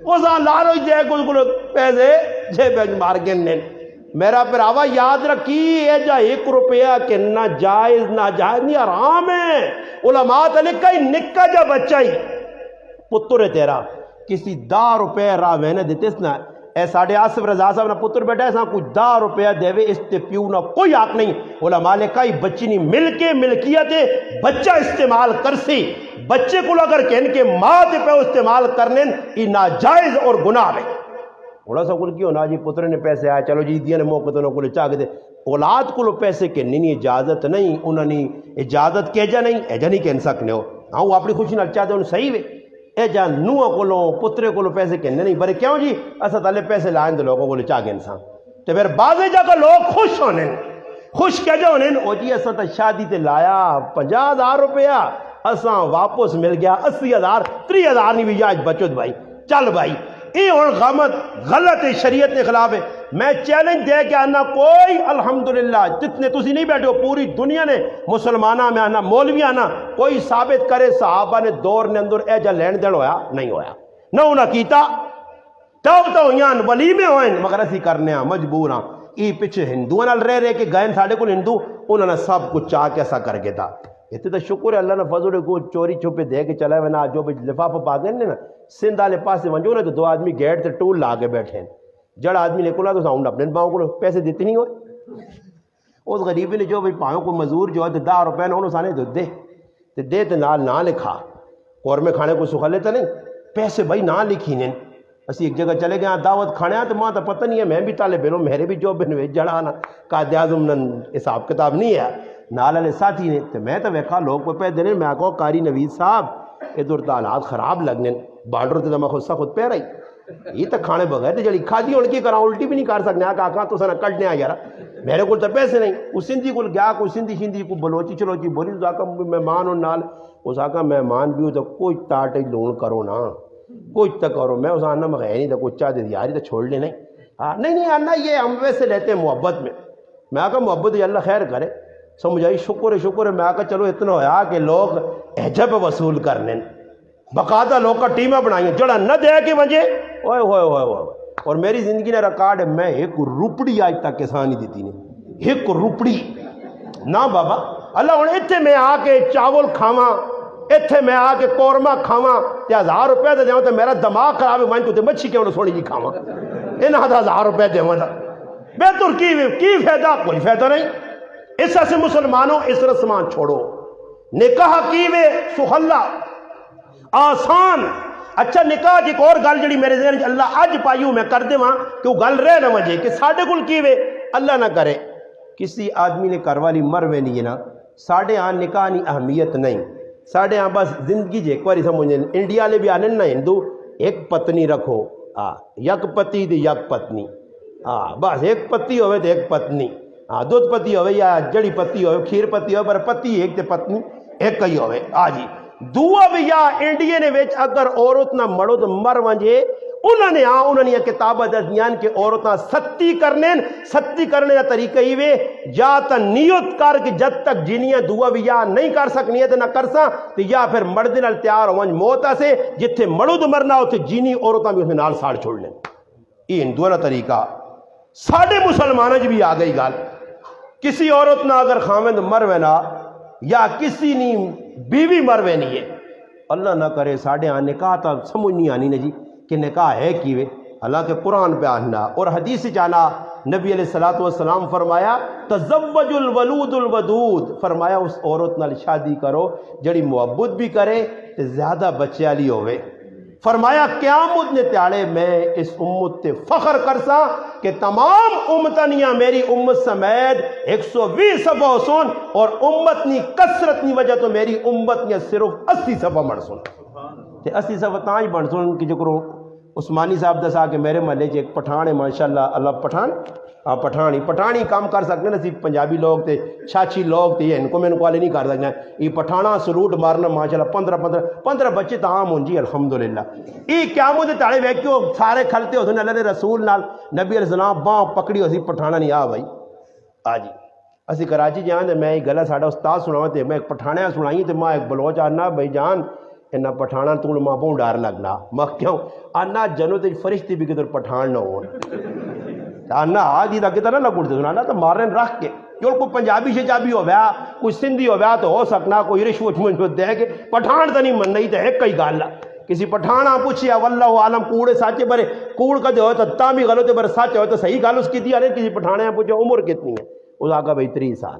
وہ ساں لارو جائے کل پیسے جے بیگ مار گنے میرا پراوا یاد رکھی یہ جا 1 روپیہ کہ نہ جائز نہیں حرام ہے علماء نے کئی نکا جا بچہ ہی پتر ہے تیرا کسی 10 روپے راہ میں نے دیتے نا اے ساڑھے آصف رضا صاحب نے پتر بیٹھا ایسا کچھ 10 روپیہ دیوے اس تے پیو نہ کوئی حق نہیں علماء نے کئی بچی نہیں مل کے ملکیت بچہ استعمال کر سی بچے کو اگر کہن کے ماں تے پہ استعمال کرنے یہ ناجائز اور گناہ ہے بڑا سا کل کیوں نا جی پتر نے پیسے آئے چلو جی دیا نے موقع تو نہ چاہ کے دے اولاد کو پیسے کے نہیں اجازت نہیں انہوں نے اجازت کہجا نہیں ایجا نہیں کہن سکنے ہو ہاں وہ اپنی خوشی نہ چاہتے انہوں صحیح ہے ایجا نوہ کو پترے کو پیسے کہنے نہیں برے کیوں جی ایسا تالے پیسے لائیں تو لوگوں کو چاہ کے انسان تو پھر بعضے جا کر لوگ خوش ہونے خوش کیا جا ہونے او جی ایسا تا شادی تے لایا 50,000 روپیہ ایسا واپس مل گیا 80,000 30,000 نہیں بھی جاج بچت بھائی چل بھائی یہ اور غلط ہے شریعت کے خلاف ہے میں چیلنج دے کے آنا کوئی الحمدللہ جتنے تسی نہیں بیٹھے ہو پوری دنیا نے مسلمانہ میں آنا مولوی آنا کوئی ثابت کرے صحابہ نے دور نے اندر ایجا لین دین ہویا نہیں ہویا نہ انہاں کیتا توبہ ہویاں ولی میں ہوئیں مگر اسی کرنے ہاں مجبور ہاں یہ پیچھے ہندوؤں نال رہ کے گئے ساڑھے کو ہندو انہوں نے سب کچھ چاہ کے ایسا کر کے تھا اتنے تو شکر ہے اللہ نے فضل کو چوری چھپے دے کے چلا ہے نا جو بھی لفافہ پا گئے نا سندھ والے پاس ونجو نا تو 2 آدمی گیٹ تے ٹول لا کے بیٹھے ہیں جڑا آدمی نکلا تو ساؤنڈ اپنے باؤں کو پیسے دیتے نہیں ہوئے اس غریبی نے جو بھی پاؤں کو مزدور جو ہے 10 روپے نے انہوں سانے دے تے نال نہ لکھا اور میں کھانے کو سکھا لیتا نہیں پیسے بھائی نہ لکھی نے اسی ایک جگہ چلے گئے دعوت کھانے تو ماں تو پتہ نہیں ہے میں بھی طالب علم میرے بھی جو بن جڑا نا قائد اعظم حساب کتاب نہیں ہے نال والے ساتھی نے تو میں تو ویکھا لوگ کو پہ دینے میں آکو قاری نوید صاحب ادھر حالات خراب لگنے بارڈر تے میں خود پہ رہی یہ تو کھانے بغیر جڑی کھادی ان کی کرا الٹی بھی نہیں کر سکنے آکا تو سنا کٹنے آ یار میرے کو تو پیسے نہیں اس سندھی کو گیا کوئی سندھی کو بلوچی چلوچی بولی تو آکا مہمان اور نال اس آکا مہمان بھی ہو تو کوئی تاٹ لون کرو نا کوئی تک کرو میں اس آنا میں نہیں تو کوئی چاہ دے یاری تو چھوڑ لے نہیں نہیں آنا یہ ہم ویسے لیتے ہیں محبت میں آکا محبت اللہ خیر کرے سمجھائی شکر ہے میں آکا چلو اتنا ہویا کہ لوگ احجب وصول کرنے باقاعدہ لوگ کا ٹیمہ بنائیں جڑا نہ دے کے وجہ ہوئے اور میری زندگی نے ریکارڈ ہے میں 1 روپڑی آج تک کسانی دیتی نہیں 1 روپڑی نہ بابا اللہ ہوں اتنے میں آ کے چاول کھاواں اتنے میں آ کے قورمہ کھاواں 1000 روپے دے تو میرا دماغ خراب ہے وہیں تو مچھی کے سونی جی کھاواں انہاں 1000 روپے دے بہتر کی فائدہ کوئی فائدہ نہیں اس سے مسلمانوں اس رسمان چھوڑو نکاح کیوے سخلا آسان اچھا نکاح ایک اور گل جڑی میرے ذہن اللہ اج پائیوں میں کر دے وہاں کہ وہ گل رہ نہ وجے کہ ساڑھے کل کیوے اللہ نہ کرے کسی آدمی نے کروالی مروے نہیں ہے نا ساڑھے آن نکاح نہیں اہمیت نہیں ساڑھے آن بس زندگی جے ایک باری سمجھیں انڈیا لے بھی آنے نا ہندو 1 پتنی رکھو یک پتی دی یک پتنی بس 1 پتی ہوئے تو 1 پتنی دودھ پتی ہوئے یا جڑی پتی ہوئے کھیر پتی ہوئے پر پتی ایک تے پتنی ایک ہی ہوئے جی دعا بھی یا انڈیا نے ویچ اگر عورت نہ مڑو تو مر ونجے انہوں نے کتابہ دستیان کہ عورتاں ستی کرنے کا طریقہ ہی وے یا تا نیت کر کہ جد تک جنیاں دعا بھی یا نہیں کر سکنی ہے تو نہ کرساں تو یا پھر مرد نال تیار ہو موتا سے جتھے مڑو تو مرنا ہوتے جینی عورتاں بھی اس میں نال ساڑ چھوڑ لیں یہ ہندوہ نا طریقہ ساڑھے مسلمانہ جی بھی آ گئی گال کسی عورت نہ اگر خامد مروے نہ یا کسی نی بیوی مروے نہیں ہے اللہ نہ کرے ساڑھے آن نکاح تا سمجھ نہیں آنی جی کہ نکاح ہے کیوے حالانکہ قرآن پہ آنا اور حدیث جانا نبی علیہ السلام فرمایا تزوج الولود الودود فرمایا اس عورت نال شادی کرو جڑی محبت بھی کرے تو زیادہ بچے والی ہوئے فرمایا قیامت نے تیاڑے میں اس امت تے فخر کرسا کہ تمام امتنیاں میری امت سمیت 120 صفحہ سن اور امت نی کثرت نی وجہ تو میری امت نے صرف 80 صفحہ مڑ سن تے 80 صفحہ تانج بن سن کہ جو کرو عثمانی صاحب دسا کہ میرے محلے چ ایک پٹھان ہے ماشاءاللہ اللہ پٹھان پٹھانی کام کر سکتے ہیں نا پنجابی لوگ تے چھاچی لوگ تے ان کو میں والے نہیں کر سکتے یہ پٹھانا سلوٹ مارنا ماشاءاللہ 15 بچے تو عام ہوں جی الحمدللہ یہ قیامت دے تاڑے ویکھو سارے کھلتے ہوتے اللہ نے رسول نال نبی علیہ السلام باں پکڑی اسی پٹھانا نہیں آ بھائی آ جی اسی کراچی جان تے میں یہ گلا ساڈا استاد سناواں تے میں ایک پٹھانے سنائی تے میں ایک بلوچ آنا بھائی جان انہاں پٹھانا تو ماں بہوں ڈر لگنا میں کیوں آنا جنوں تے فرشتے بھی کدھر پٹھان نہ ہون آنا آج ہی کتنا نہ گڑتے سنانا تو مارن رکھ کے جو کوئی پنجابی شجابی ہو گیا کوئی سندھی ہو گیا تو ہو سکنا کوئی رشوت دے کے پٹھان تو نہیں من نہیں تو ایک کئی گال کسی پٹھانا پوچھیا واللہ عالم کوڑے سچے برے کوڑ کا جو تو تاں بھی غلط برے سچ ہو تو صحیح گال اس کی دیا نہیں کسی پٹھانے پوچھا عمر کتنی ہے اس آگا بھائی 30 سال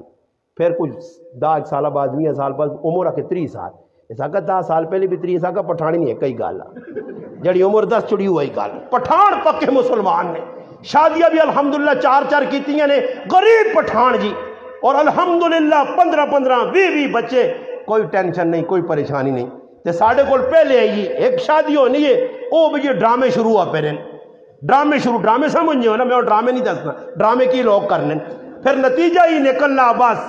پھر کچھ 10 سال بعد 20 سال بعد عمر آ کے 30 سال اس آگا 10 سال پہلے بھی 30 آگا پٹھانی نہیں ہے کئی گال جڑی عمر 10 چڑی ہوئی گال پٹھان پکے مسلمان نے شادیاں بھی الحمدللہ 4 کیتیاں نے غریب پٹھان جی اور الحمدللہ 15 20 بچے کوئی ٹینشن نہیں کوئی پریشانی نہیں تے ساڑھے کول پہلے آئی ایک شادی ہونی ہے او بھی ڈرامے شروع ہوا پہ ڈرامے سمجھنے ہو نا میں ڈرامے نہیں دسنا ڈرامے کی لوگ کرنے پھر نتیجہ ہی نکلنا بس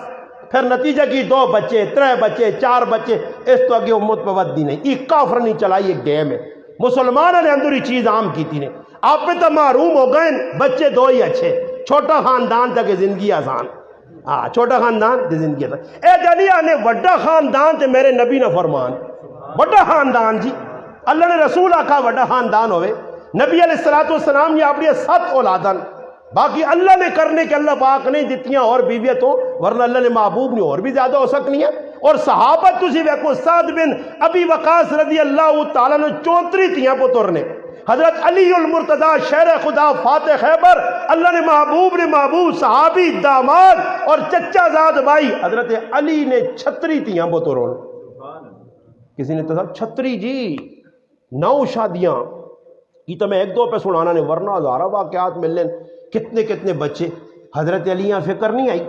پھر نتیجہ کی 2 بچے 3 بچے 4 بچے اس تو اگے امت پہ ودی نہیں یہ کافر نہیں چلائی ایک گیم ہے مسلمانوں نے اندر یہ چیز عام کی تھی نے آپ پہ تو معروم ہو گئے بچے 2 ہی اچھے چھوٹا خاندان تک زندگی آسان چھوٹا خاندان تے زندگی آسان اے جلیہ نے وڈا خاندان تے میرے نبی نے فرمان وڈا خاندان جی اللہ نے رسول آکھا وڈا خاندان ہوئے نبی علیہ السلام نے اپنی 7 اولادن باقی اللہ نے کرنے کے اللہ پاک نہیں دیتیاں اور بیویاں تو ورنہ اللہ نے محبوب نہیں اور بھی زیادہ ہو سکنی ہے اور صحابہ تسی ویکو سعد بن ابی وقاص رضی اللہ تعالیٰ نے 34 تیاں پتر نے حضرت علی المرتضی شیر خدا فاتح خیبر اللہ نے محبوب صحابی داماد اور چچا زاد بھائی حضرت علی نے 36 تیاں پتر کسی نے تصور 36 جی 9 شادیاں یہ تو میں 1-2 پہ سنانا نہیں ورنہ ہزارہ واقعات مل لیں کتنے بچے حضرت علی یہاں فکر نہیں آئی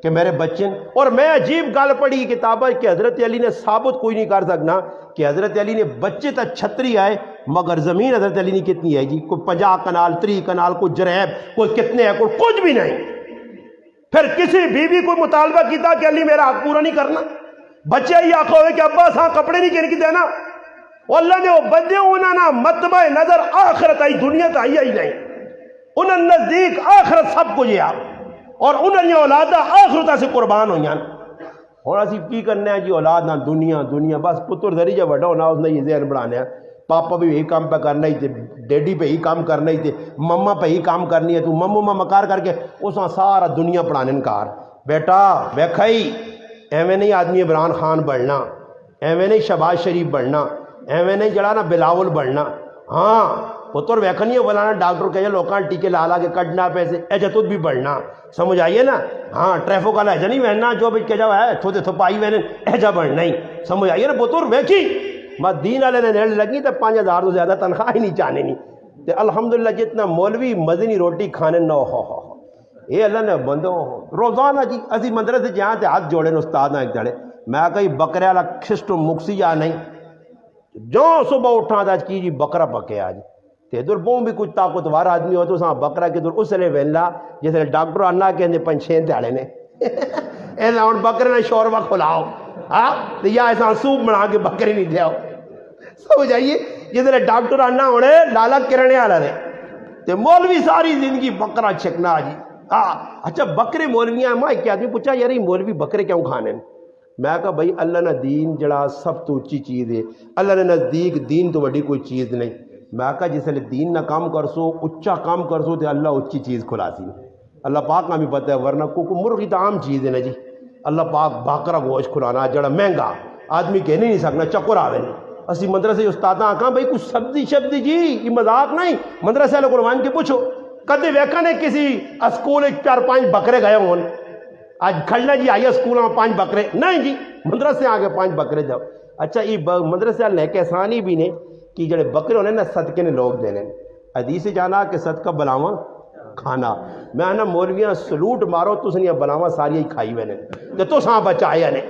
کہ میرے بچے اور میں عجیب گال پڑھی کتابہ کہ حضرت علی نے ثابت کوئی نہیں کر سکنا کہ حضرت علی نے بچے تک 36 آئے مگر زمین حضرت علی نے کتنی ہے جی کوئی 50 کنال 30 کنال کوئی جریب کوئی کتنے ہے کوئی کچھ بھی نہیں پھر کسی بیوی کو مطالبہ کیتا کہ علی میرا حق پورا نہیں کرنا بچے ہی آنکھوں ہوئے کہ ابا ساں کپڑے نہیں کہنے کی دینا اللہ نے وہ بدے انہوں نے مطمع نظر آخرت آئی دنیا تو آئی نہیں انہوں نزدیک آخرت سب کچھ ہے اور انہوں نے اولادہ آخرتہ سے قربان ہوئی ہیں اور اسی کی کرنا ہے جی اولاد نہ دنیا بس پتر دھری جب وڈا ہونا اس نے یہ ذہن بڑھانا ہے پاپا بھی یہی کام پہ کرنا ہی تھے ڈیڈی پہ ہی کام کرنا ہی تھے مما پہ ہی کام کرنی ہے تو مما مکار کر کے اس میں سارا دنیا پڑھانے کار بیٹا ویکھائی ایویں نہیں آدمی عمران خان بڑھنا ایویں نہیں شہباز شریف بڑھنا ایویں نہیں جڑا نا بلاول بڑھنا ہاں پتر ویکھنی ہے بلانا ڈاکٹر کہے لوکاں ٹیکے لا کے کٹنا پیسے ایجا تو بھی بڑھنا سمجھ آئیے نا ہاں ٹریفک والا ایجا نہیں وہنا جو بھی کہا ہے تھوڑے تھپائی وہنے ایجا بڑھنا ہی سمجھ آئیے نا پتر ویکھی میں دین والے نے نیڑ لگی تو 5000 تو زیادہ تنخواہ ہی نہیں چاہنے نہیں تو الحمدللہ جتنا مولوی مزنی روٹی کھانے نہ ہو یہ اللہ نے بندو روزانہ جی اسی مدرسے جہاں تے ہاتھ جوڑے استاد ایک جڑے میں کہیں بکرے والا سسٹم مکسی یا نہیں جو صبح اٹھا تھا کی جی بکرا پکے آج تے ادھر بہوں بھی کچھ طاقتور آدمی ہو تو ساں بکرا کے ادھر اس لیے ویلا جس لیے ڈاکٹر آنا کہ 5-6 دیہڑے نے ایسا ہوں بکرے نے شوربہ کھلاؤ ہاں تو یا ایسا سوپ بنا کے بکرے نہیں دیاؤ سمجھ آئیے جس لیے ڈاکٹر آنا ہونے لالا کرنے والا نے تے مولوی ساری زندگی بکرا چھکنا جی ہاں اچھا بکرے مولویاں میں ایک آدمی پوچھا یار یہ مولوی بکرے کیوں کھانے میں کہا بھائی اللہ نے دین جڑا سب تو اچھی چیز ہے اللہ نے نزدیک دین تو بڑی کوئی چیز نہیں میں کہا جس لئے دین نہ کام کر سو اچھا کام کر سو تو اللہ اچھی چیز کھلا سی اللہ پاک کا بھی پتہ ہے ورنہ کو مرغی تو عام چیز ہے نا جی اللہ پاک باقرہ گوشت کھلانا جڑا مہنگا آدمی کہنے نہیں سکنا چکر آوے نہیں اسی مدرسے استاداں کہاں بھائی کچھ سبزی جی یہ مذاق نہیں مدرسے والے قربان کے پوچھو کدے ویکھا نے کسی اسکول 4-5 بکرے گئے ہون آج کھڑنا جی آئیے اسکول میں 5 بکرے نہیں جی مدرسے آگے 5 بکرے جاؤ اچھا یہ مدرسے والے کیسانی بھی نے کہ جڑے بکرے ہونے نا صدقے نے لوگ دینے حدیث جانا کہ صدقہ بلاواں کھانا میں نا مولویاں سلوٹ مارو تو سنیا بلاواں ساری ہی کھائی ہوئے نے تے تو ساں بچایا نے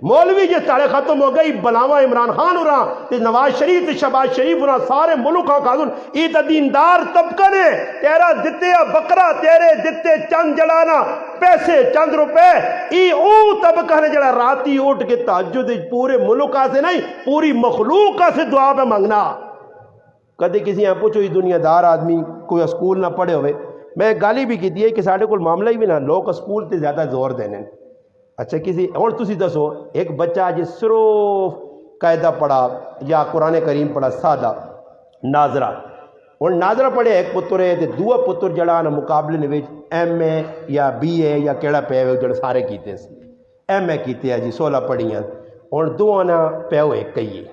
مولوی جس تارے ختم ہو گئی بلاواں عمران خان ہو رہا تے نواز شریف تے شہباز شریف ہو رہا سارے ملک کا قانون ای تے دیندار طبقہ نے تیرا دتے بکرا تیرے دتے چند جلانا پیسے چند روپے ای او طبقہ نے جڑا راتی اٹھ کے تہجد پورے ملک سے نہیں پوری مخلوق سے دعا پہ مانگنا کدے کسی یہاں پوچھو یہ دنیا دار آدمی کوئی اسکول نہ پڑھے ہوئے میں گالی بھی کی دی کہ ساڑھے کو معاملہ ہی بھی نہ لوگ اسکول تے زیادہ زور دینے اچھا کسی اور تسی دسو ایک بچہ جس صرف قاعدہ پڑھا یا قرآن کریم پڑھا سادہ ناظرہ اور ناظرہ پڑھے ایک پتر ہے تے دو پتر جڑا نا مقابلے نے ایم اے یا بی اے یا کیڑا پے ہوئے جڑا سارے کیتے ہیں ایم اے کیتے ہیں جی 16 پڑھیاں اور دو آنا پے ہوئے کئی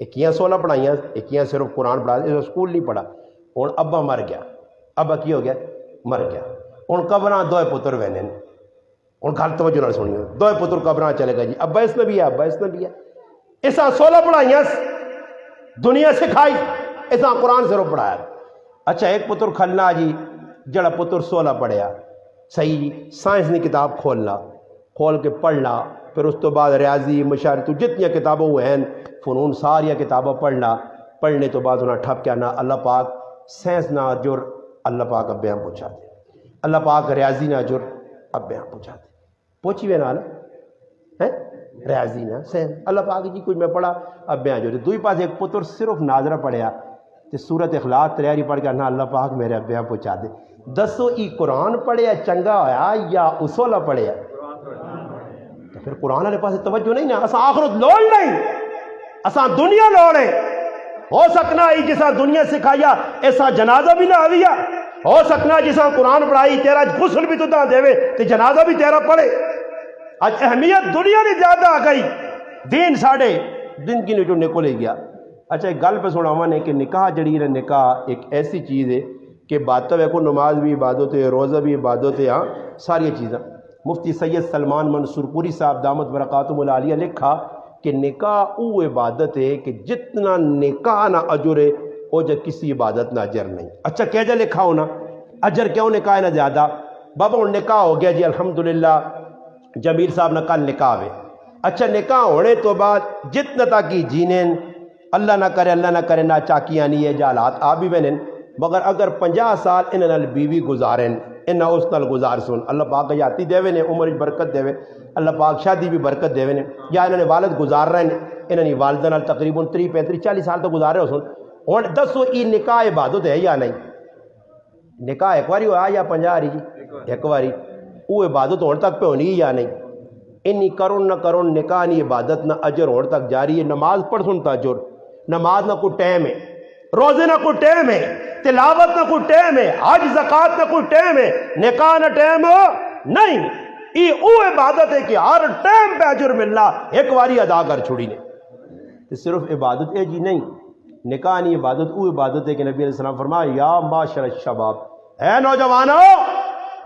ایکیاں 16 پڑھائیاں ایکیاں صرف قرآن پڑھا اسکول نہیں پڑھا اور ابا مر گیا ابا کی ہو گیا مر گیا اور قبراں دو پتر وینے اور گھر توجہ نہ سنیو دو پتر قبراں چلے گا جی ابا اس نے بھی ہے ابا اس نے بھی ہے ایسا 16 پڑھائیاں دنیا سکھائی ایسا قرآن صرف پڑھایا اچھا ایک پتر کھلنا جی جڑا پتر 16 پڑھیا صحیح جی سائنس نے کتاب کھولنا کھول کے پڑھنا پھر اس تو بعد ریاضی مشاعرے تو جتنی کتابوں ہوئے ہیں فنون ساری کتابیں پڑھنا پڑھنے تو بعد انہیں ٹھپ کیا نہ اللہ پاک سائنس نہ جر اللہ پاک اب بیان پہنچا دے اللہ پاک ریاضی نہ جر اب بیان پہنچا دے پہنچی ہوئے نا ہے ریاضی نہ سائنس اللہ پاک جی کچھ میں پڑھا اب بیان جو دوئی پاس ایک پتر صرف ناظرہ پڑھیا تو سورت اخلاص تیاری پڑھ کے نہ اللہ پاک میرے اب بیان پہنچا دے دسو ای قرآن پڑھیا چنگا ہویا یا اصولہ پڑھیا تو پھر قرآن والے پاس توجہ نہیں نا اساں آخرت لوڑ نہیں اساں دنیا لوڑے ہو سکنا ہی جسا دنیا سکھایا ایسا جنازہ بھی نہ آویا ہو سکنا جسا قرآن پڑھائی تیرا غسل بھی تو نہ دے تو جنازہ بھی تیرا پڑھے آج اہمیت دنیا نہیں زیادہ آ گئی دین ساڑھے دن کی جو نکلے گیا اچھا ایک گل پہ سنا ہوا نے کہ نکاح جڑی ہے نکاح ایک ایسی چیز ہے کہ باتوں ہے کو نماز بھی عبادت ہے روزہ بھی عبادت ہے ہاں ساری چیزیں مفتی سید سلمان منصور پوری صاحب دامت برکاتہم العالیہ لکھا کہ نکاح او عبادت ہے کہ جتنا نکاح نہ اجر ہے وہ جب کسی عبادت نہ اجر نہیں اچھا کیا جا لکھا ہونا اجر کیوں نکاح نہ زیادہ بابا ان نکاح ہو گیا جی الحمدللہ جمیل صاحب نہ کل نکاح ہے اچھا نکاح ہونے تو بعد جتنا تاکی جینیں اللہ نہ کرے نہ چاکیاں نہیں ہے جالات آپ بھی بنیں مگر اگر 50 سال انہاں بیوی گزاریں انہاں اس نال گزار سن اللہ پاک حیاتی دے نے عمر برکت دے اللہ پاک شادی بھی برکت دے نے یا انہوں نے والد گزار رہے ہیں انہوں نے والدہ نال تقریباً 30 35 40 سال تو گزارے ہو سن اور دسو ای نکاح عبادت ہے یا نہیں نکاح ایک باری ہوا یا 50 جی ایک باری وہ عبادت ہونے تک پہ ہونی یا نہیں انی کرن نہ کرن نکاح نہیں عبادت نہ اجر ہونے تک جاری ہے نماز پڑھ سنتا اجر نماز نہ کوئی ٹائم ہے روزے نہ کوئی ٹائم ہے تلاوت نہ کوئی ٹائم ہے حج زکات نہ کوئی ٹائم ہے نکاح نہ ٹائم ہو نہیں ای او عبادت ہے کہ ہر ٹائم پہ اجر ملنا ایک باری ادا کر چھوڑی نے تو صرف عبادت ہے جی نہیں نکاح نہیں عبادت او عبادت ہے کہ نبی علیہ السلام فرمایا یا معاشر الشباب اے نوجوانو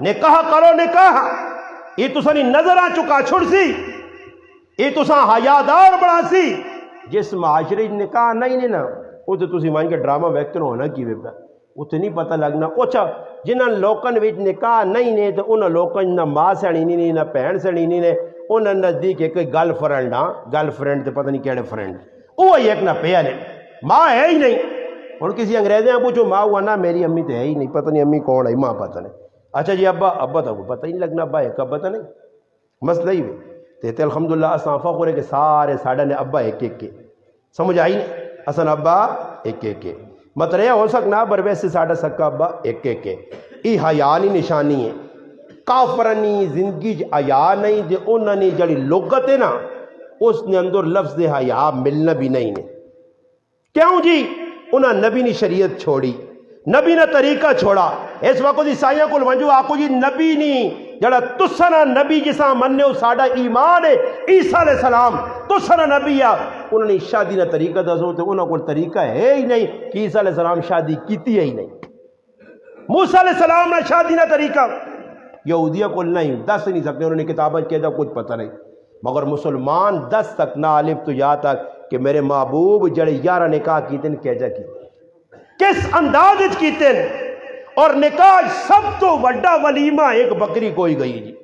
نکاح کرو نکاح یہ تسانی نظرہ چکا چھڑ سی یہ تساں حیادار بڑھا سی جس معاشرے نکاح نہیں نا وہ تو تسی مان کے ڈرامہ ویکتر ہونا کی ویبا وہ تو نہیں پتہ لگنا اچھا جنہاں لوکن وچ نکاح نہیں نے تو انہاں لوکن نہ ماں سڑی نہیں نہ بہن سڑی نہیں نے انہاں نزدیک ایک گرل فرینڈ تے پتہ نہیں کیڑے فرینڈ وہ ایک نہ پیا نے ماں ہے ہی نہیں اور کسی انگریزیں پوچھو ماں ہوا نا میری امی تو ہے ہی نہیں پتہ نہیں امی کون ہے ماں پتہ نہیں اچھا جی ابا تو پتہ ہی نہیں لگنا ابا ایک ابا تو نہیں مسئلہ ہی ہوئے تے الحمدللہ اساں فخر ہے کہ سارے ساڑھا نے ابا ایک کے سمجھ آئی نہیں اساں ابا ایک مطلب یہ ہو سکنا پر ویسے ساڑھا سکا ابا ایک ای حیانی نشانی ہے کافرنی زندگی حیا نہیں دے انہاں نے جڑی لغت ہے نا اس نے اندر لفظ حیا ملنا بھی نہیں نے کیوں جی انہاں نبی نے شریعت چھوڑی نبی نے طریقہ چھوڑا اس وقت عیسائیوں کو ونجو آکو جی نبی نہیں جڑا تسنا نبی جسا مننے ہو ساڑا ایمان ہے عیسیٰ علیہ السلام تسنا نبی ہے انہوں نے شادی نہ طریقہ دسو تو انہوں کو طریقہ ہے ہی نہیں کہ عیسیٰ علیہ السلام شادی کیتی ہے ہی نہیں موسیٰ علیہ السلام نے شادی نہ طریقہ یہودیہ کو نہیں دس نہیں سکتے انہوں نے کتابیں کہہ دا کچھ پتہ نہیں مگر مسلمان دس تک نہ الف تو یا تک کہ میرے محبوب جڑے 11 نکاح کیتے ہیں کیجا کی کس انداز کیتے ہیں، اور نکاح سب تو بڑا ولیمہ ایک بکری کوئی گئی جی،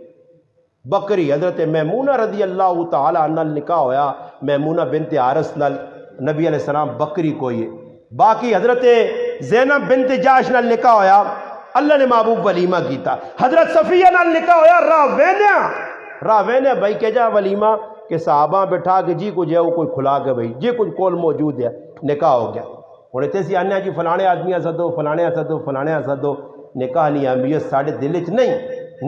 بکری حضرت میمونہ رضی اللہ تعالی عنہ نکاح ہویا، میمونہ بنت حارث نال نبی علیہ السلام بکری کوئی ہے، باقی حضرت زینب بنت جاش نال نکاح ہویا، اللہ نے محبوب ولیمہ کیتا، حضرت صفیہ نال نکاح ہویا راوینہ بھائی کہ جا ولیمہ کہ صحابہ بٹھا کے جی کو جو کوئی کھلا کے بھائی جی کچھ کول موجود ہے، نکاح ہو گیا، ہوں اتنے آنے جی فلانے آدمیاں سدو فلانے سدو فلانے سدو، نکاح نہیں اہمیت ساڑھے دل چ نہیں،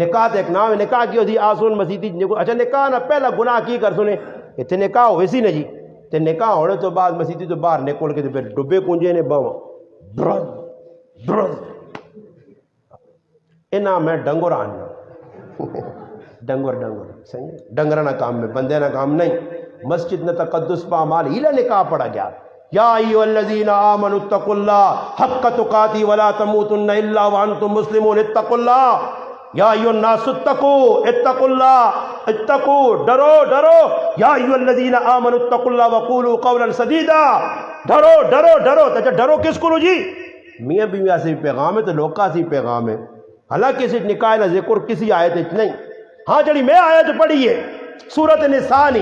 نکاح تو ایک نام ہے، نکاح کی ہوتی آسون مسیدی، اچھا نکاح نہ پہلا گناہ کی کر سنے اتنے نکاح ہوئے سی نا جی، تے نکاح ہونے تو بعد مسیدی تو باہر نکل کے پھر ڈبے کنجے نے باواں برد برد اینا میں ڈنگر آنا ڈنگر صحیح ڈنگرانہ کام میں بندے نہ کام نہیں، مسجد نے تقدس پا مال ہی نکاح پڑا گیا، یا ایھا الذین آمنوا اتقوا اللہ حق تقاتہ ولا تموتن الا وانتم مسلمون، اتقوا اللہ یا ایھا الناس اتقوا اللہ اتقوا ڈرو یا ایھا الذین آمنوا اتقوا اللہ وقولوا قولا سدیدا، ڈرو تو ڈرو کس کو جی، میاں بیوی سے پیغام ہے تو لوکا سے پیغام ہے، حالانکہ کسی نکاح نہ ذکر کسی آیت نہیں، ہاں جڑی میں آیت پڑھی ہے سورۃ النساء نی،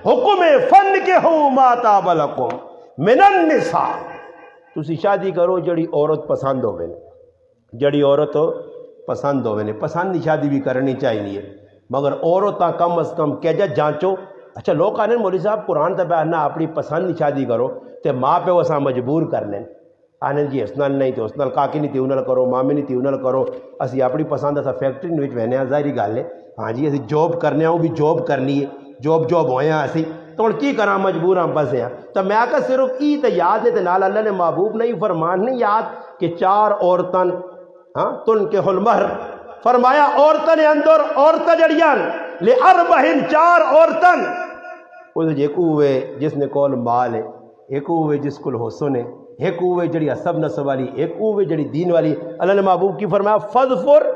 حکم فنکحوا ما طاب لکم من النساء، تسی شادی کرو جڑی عورت پسند ہوئے، جڑی عورت پسند ہوئے، پسند کی شادی بھی کرنی چاہیے، مگر عورتاں کم از کم کہہ جانچو، اچھا لوگ آنے مولوی صاحب قرآن تا بیان نہ اپنی پسند کی شادی کرو تے ماں پہ وہ مجبور کر لیں، آنے جی اس نال نہیں تو اس نال کاکی نہیں تھی انہوں کرو مامی نہیں تھی انہوں کرو، اسی اپنی پسند اسا فیکٹری میں بہنے ہیں، ظاہری گل ہے، ہاں جی اسی جاب کرنے ہوں بھی جاب کرنی ہے، جاب ہوئے ہیں اسی تو ہوں کی کرا مجبور ہم بس ہیں، تو میں آکا صرف ای تے یاد ہے تے نال اللہ نے محبوب نہیں فرمان نہیں یاد کہ 4 عورتن تنکح المہر، فرمایا عورتن اندر عورتیں جڑیاں لِأَرْبَعٍ 4 عورتن، اس ایک ہوئے جس نے کول مال ہے، ایک ہوئے جس کول حسن ہے، ایک ہوئے جڑی عصب نسب والی، ایک ہوئے جڑی دین والی، اللہ نے محبوب کی فرمایا فَذْفُرْ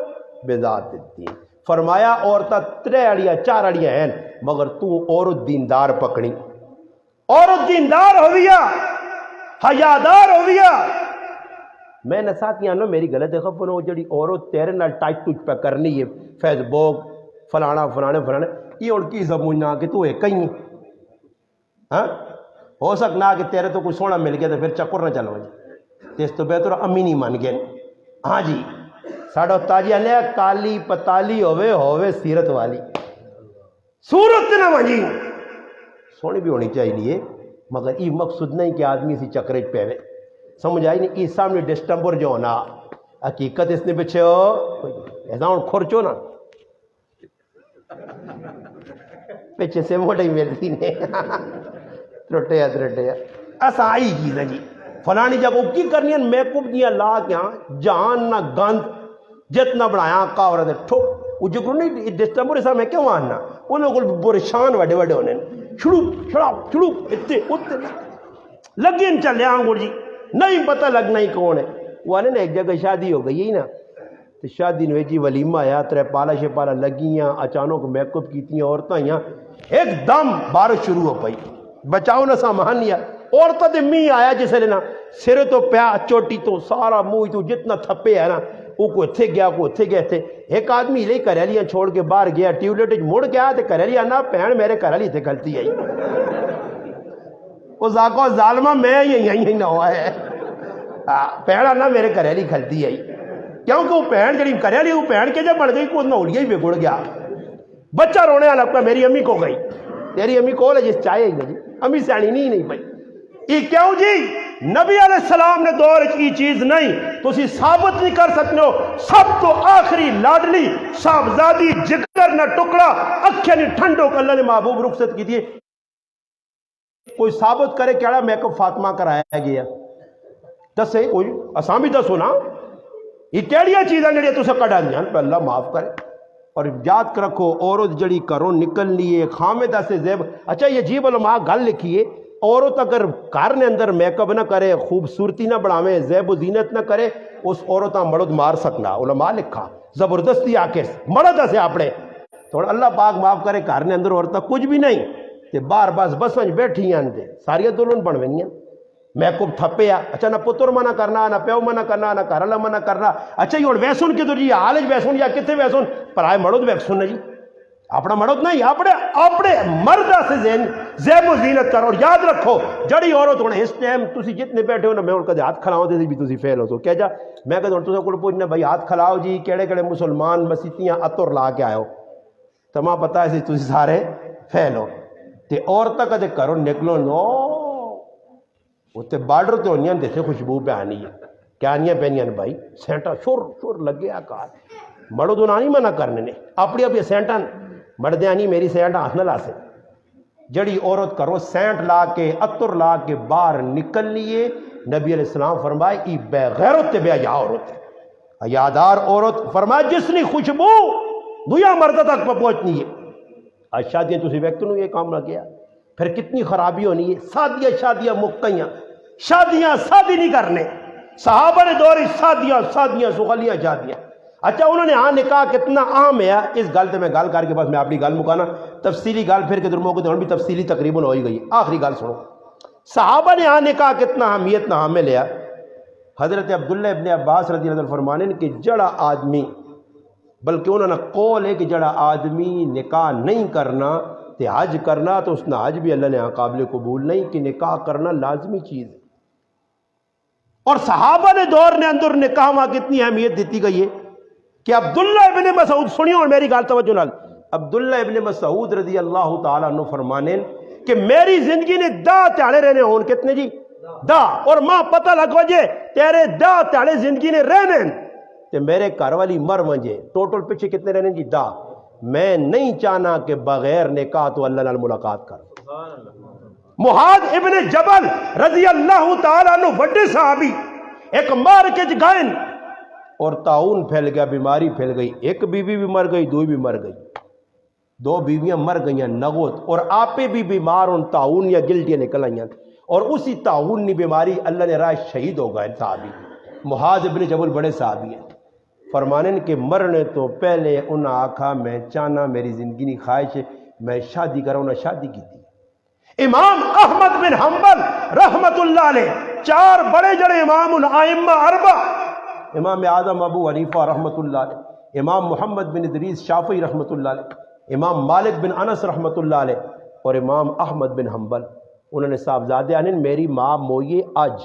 بِذَاتِ الدِّین، فرمایا عورتہ 3 اڑیاں 4 اڑیاں ہیں مگر تو عورت دیندار پکڑی، عورت دیندار ہویا حیادار ہویا، میں نے ساتھیاں نو میری غلط خفن ہو جڑی عورت تیرے نال ٹائٹ ٹوٹ پہ کرنی ہے فیس بک فلانا یہ اور کی سمجھنا کہ تو ایک ہی ہاں ہو سکنا کہ تیرے تو کوئی سونا مل گیا تو پھر چکر نہ چلو جی، اس تو بہتر امی نہیں مان گئے، ہاں جی ساڑھا تاجی علیہ کالی پتالی ہوئے سیرت والی، صورت نہ مجھی سونی بھی ہونی چاہیے، مگر یہ مقصد نہیں کہ آدمی اسی چکرے پہ سمجھ آئی نہیں، اس سامنے ڈسٹمبر جو ہونا حقیقت اس نے پچھے ہو ایسا ہوں کھرچو نا پیچھے سے موٹے ملتی نے ترٹیا ایسا آئی چیز ہے جی فلانی جگہ کی کرنی ہے میک اپ دیا لا کے جان نہ گند جتنا بنایا کاورا دے ٹھوک وہ جو نہیں ڈسٹمبر ایسا میں کیوں آنا انہوں کو برشان وڈے ہونے چھڑو اتنے لگے ان چلے آنگو جی نہیں پتہ لگنا ہی کون ہے، وہ آنے نا ایک جگہ شادی ہو گئی نا تو شادی نے جی ولیمہ آیا 3 پالا شپالا لگیاں اچانک میک اپ کیتیاں عورتاں ایک دم بارش شروع ہو پئی بچاؤ نہ سامان لیا عورتوں دے می آیا جسے لینا سرے تو پیا چوٹی تو سارا منہ تو جتنا تھپے ہے نا وہ کو اتھے گیا تھے ایک آدمی لے کریلیاں چھوڑ کے باہر گیا ٹیولیٹ مڑ گیا تو کریلیاں نا پہن میرے کریلی تھے کھلتی آئی وہ زاکو ظالمہ میں یہی نہ ہوا ہے پہنا نہ میرے کریلی کھلتی آئی کیونکہ وہ پہن جڑی کریلی وہ پہن کے جب بڑھ گئی کو نولیا ہی بگڑ گیا بچہ رونے والا لگتا میری امی کو گئی تیری امی کو جس چاہے ہی جی امی سیانی نہیں پائی یہ کیوں جی نبی علیہ السلام نے دور کی چیز نہیں تو اسی ثابت نہیں کر سکتے ہو سب تو آخری لاڈلی صاحبزادی جگر نہ ٹکڑا اکھیں نہیں ٹھنڈوں کو اللہ نے محبوب رخصت کی تھی کوئی ثابت کرے کیا میک اپ فاطمہ کرایا گیا دس ہے کوئی اساں بھی دسو نا یہ کیڑیاں چیزاں جڑیاں تسے کڈا دیاں پہ اللہ معاف کرے اور یاد رکھو عورت جڑی کرو نکل لیے خامدہ سے زیب اچھا یہ جیب علماء گل لکھیے عورت اگر گھر نے اندر میک اپ نہ کرے خوبصورتی نہ بڑھاوے زیب و زینت نہ کرے اس عورتاں مرد مار سکنا علماء لکھا زبردستی آ کے مرد سے اپنے تھوڑا اللہ پاک معاف کرے گھر نے اندر عورتاں کچھ بھی نہیں تے باہر بس بیٹھی تے ساریاں دلہن بن وینیاں میں کو تھپیا اچھا نہ پتر منع کرنا نہ پیو منع کرنا نہ گھر والا منع کرنا اچھا جی ہوں ویسن کدھر جی حال ویسن یا کتنے ویسن پرائے مرد ویسن ہے جی اپنا مرد نہیں اپنے مرد سے زیب و زینت کرو اور یاد رکھو جڑی عورت ہونے اس ٹائم تسی جتنے بیٹھے ہو نا میں ان کا ہاتھ کھلاؤ دے بھی تسی فیل ہو تو کیا جا میں کہتا ہوں تسا کو پوچھنا بھائی ہاتھ کھلاؤ جی کیڑے کیڑے مسلمان مسیتیاں اتر لا کے آئے ہو تو ماں پتہ ہے تسی سارے فیل ہو تے عورتاں کدے کرو نکلو نو اتنے بارڈر تے ہونیاں دیکھے خوشبو پہ آنی ہے کیا آنیاں پہنیاں بھائی سینٹا شور لگے آکار مرد نہ نہیں منع کرنے نے اپنی سینٹاں مردیاں نہیں میری سینٹ ہاتھ نہ لا سے جڑی عورت کرو سینٹ لا کے عطر لا کے باہر نکل لیے نبی علیہ السلام فرمائے ای بے غیرت تے بے حیا عورت ہے حیادار عورت فرمائے جس نے خوشبو دویا مرد تک پہنچنی ہے آج شادیاں تسی وقت نو یہ کام نہ کیا پھر کتنی خرابی ہونی ہے شادیاں مکیاں شادیاں شادی نہیں کرنے صحابہ نے دور شادیاں سغلیاں شادیاں اچھا انہوں نے ہاں نکاح کتنا اہم ہے اس گل تے میں گل کر کے بس میں اپنی گل مکانا تفصیلی گل پھر کے در موقع بھی تفصیلی تقریباً ہو ہی گئی آخری گل سنو صحابہ نے ہاں نکاح کتنا اہمیت نہ حامل ہے حضرت عبداللہ ابن عباس رضی اللہ عنہ فرمانے کہ جڑا آدمی بلکہ انہوں نے قول ہے کہ جڑا آدمی نکاح نہیں کرنا تے حج کرنا تو اس نے حج بھی اللہ نے قابل قبول نہیں کہ نکاح کرنا لازمی چیز ہے اور صحابہ نے دور نے اندر نکاح وہاں کتنی اہمیت دیتی گئی ہے کہ عبداللہ ابن مسعود سنیو اور میری گال توجہ نال عبداللہ ابن مسعود رضی اللہ تعالیٰ عنہ فرمانے کہ میری زندگی نے دا تیالے رہنے ہون کتنے جی دا اور ماں پتہ لگو جے تیرے دا تیالے زندگی نے رہنے تے میرے گھر والی مر ونجے ٹوٹل پیچھے کتنے رہنے جی دا میں نہیں چاہنا کہ بغیر نکاح تو اللہ نال ملاقات کر معاذ ابن جبل رضی اللہ تعالیٰ عنہ وڈے صحابی ایک مار کے گائن اور طاعون پھیل گیا بیماری پھیل گئی ایک بیوی بھی مر گئی دو بھی مر گئی دو بیویاں مر گئیں نغوت اور آپے بھی بیمار ان طاعون یا گلٹیاں نکل آئیں اور اسی طاعون نی بیماری اللہ نے راہ شہید ہو گئے صحابی معاذ ابن جبل بڑے صحابی ہیں فرمانن کہ مرنے تو پہلے انہاں آکھا میں چاہنا میری زندگی نہیں خواہش میں شادی کروں نہ شادی کی تھی امام احمد بن حنبل رحمت اللہ علیہ چار بڑے جڑے امام الائمہ اربع امام اعظم ابو حنیفہ رحمت اللہ علیہ امام محمد بن ادریس شافعی رحمت اللہ علیہ امام مالک بن انس رحمت اللہ علیہ اور امام احمد بن حنبل انہوں نے صاحبزادے آنے میری ماں موئے اج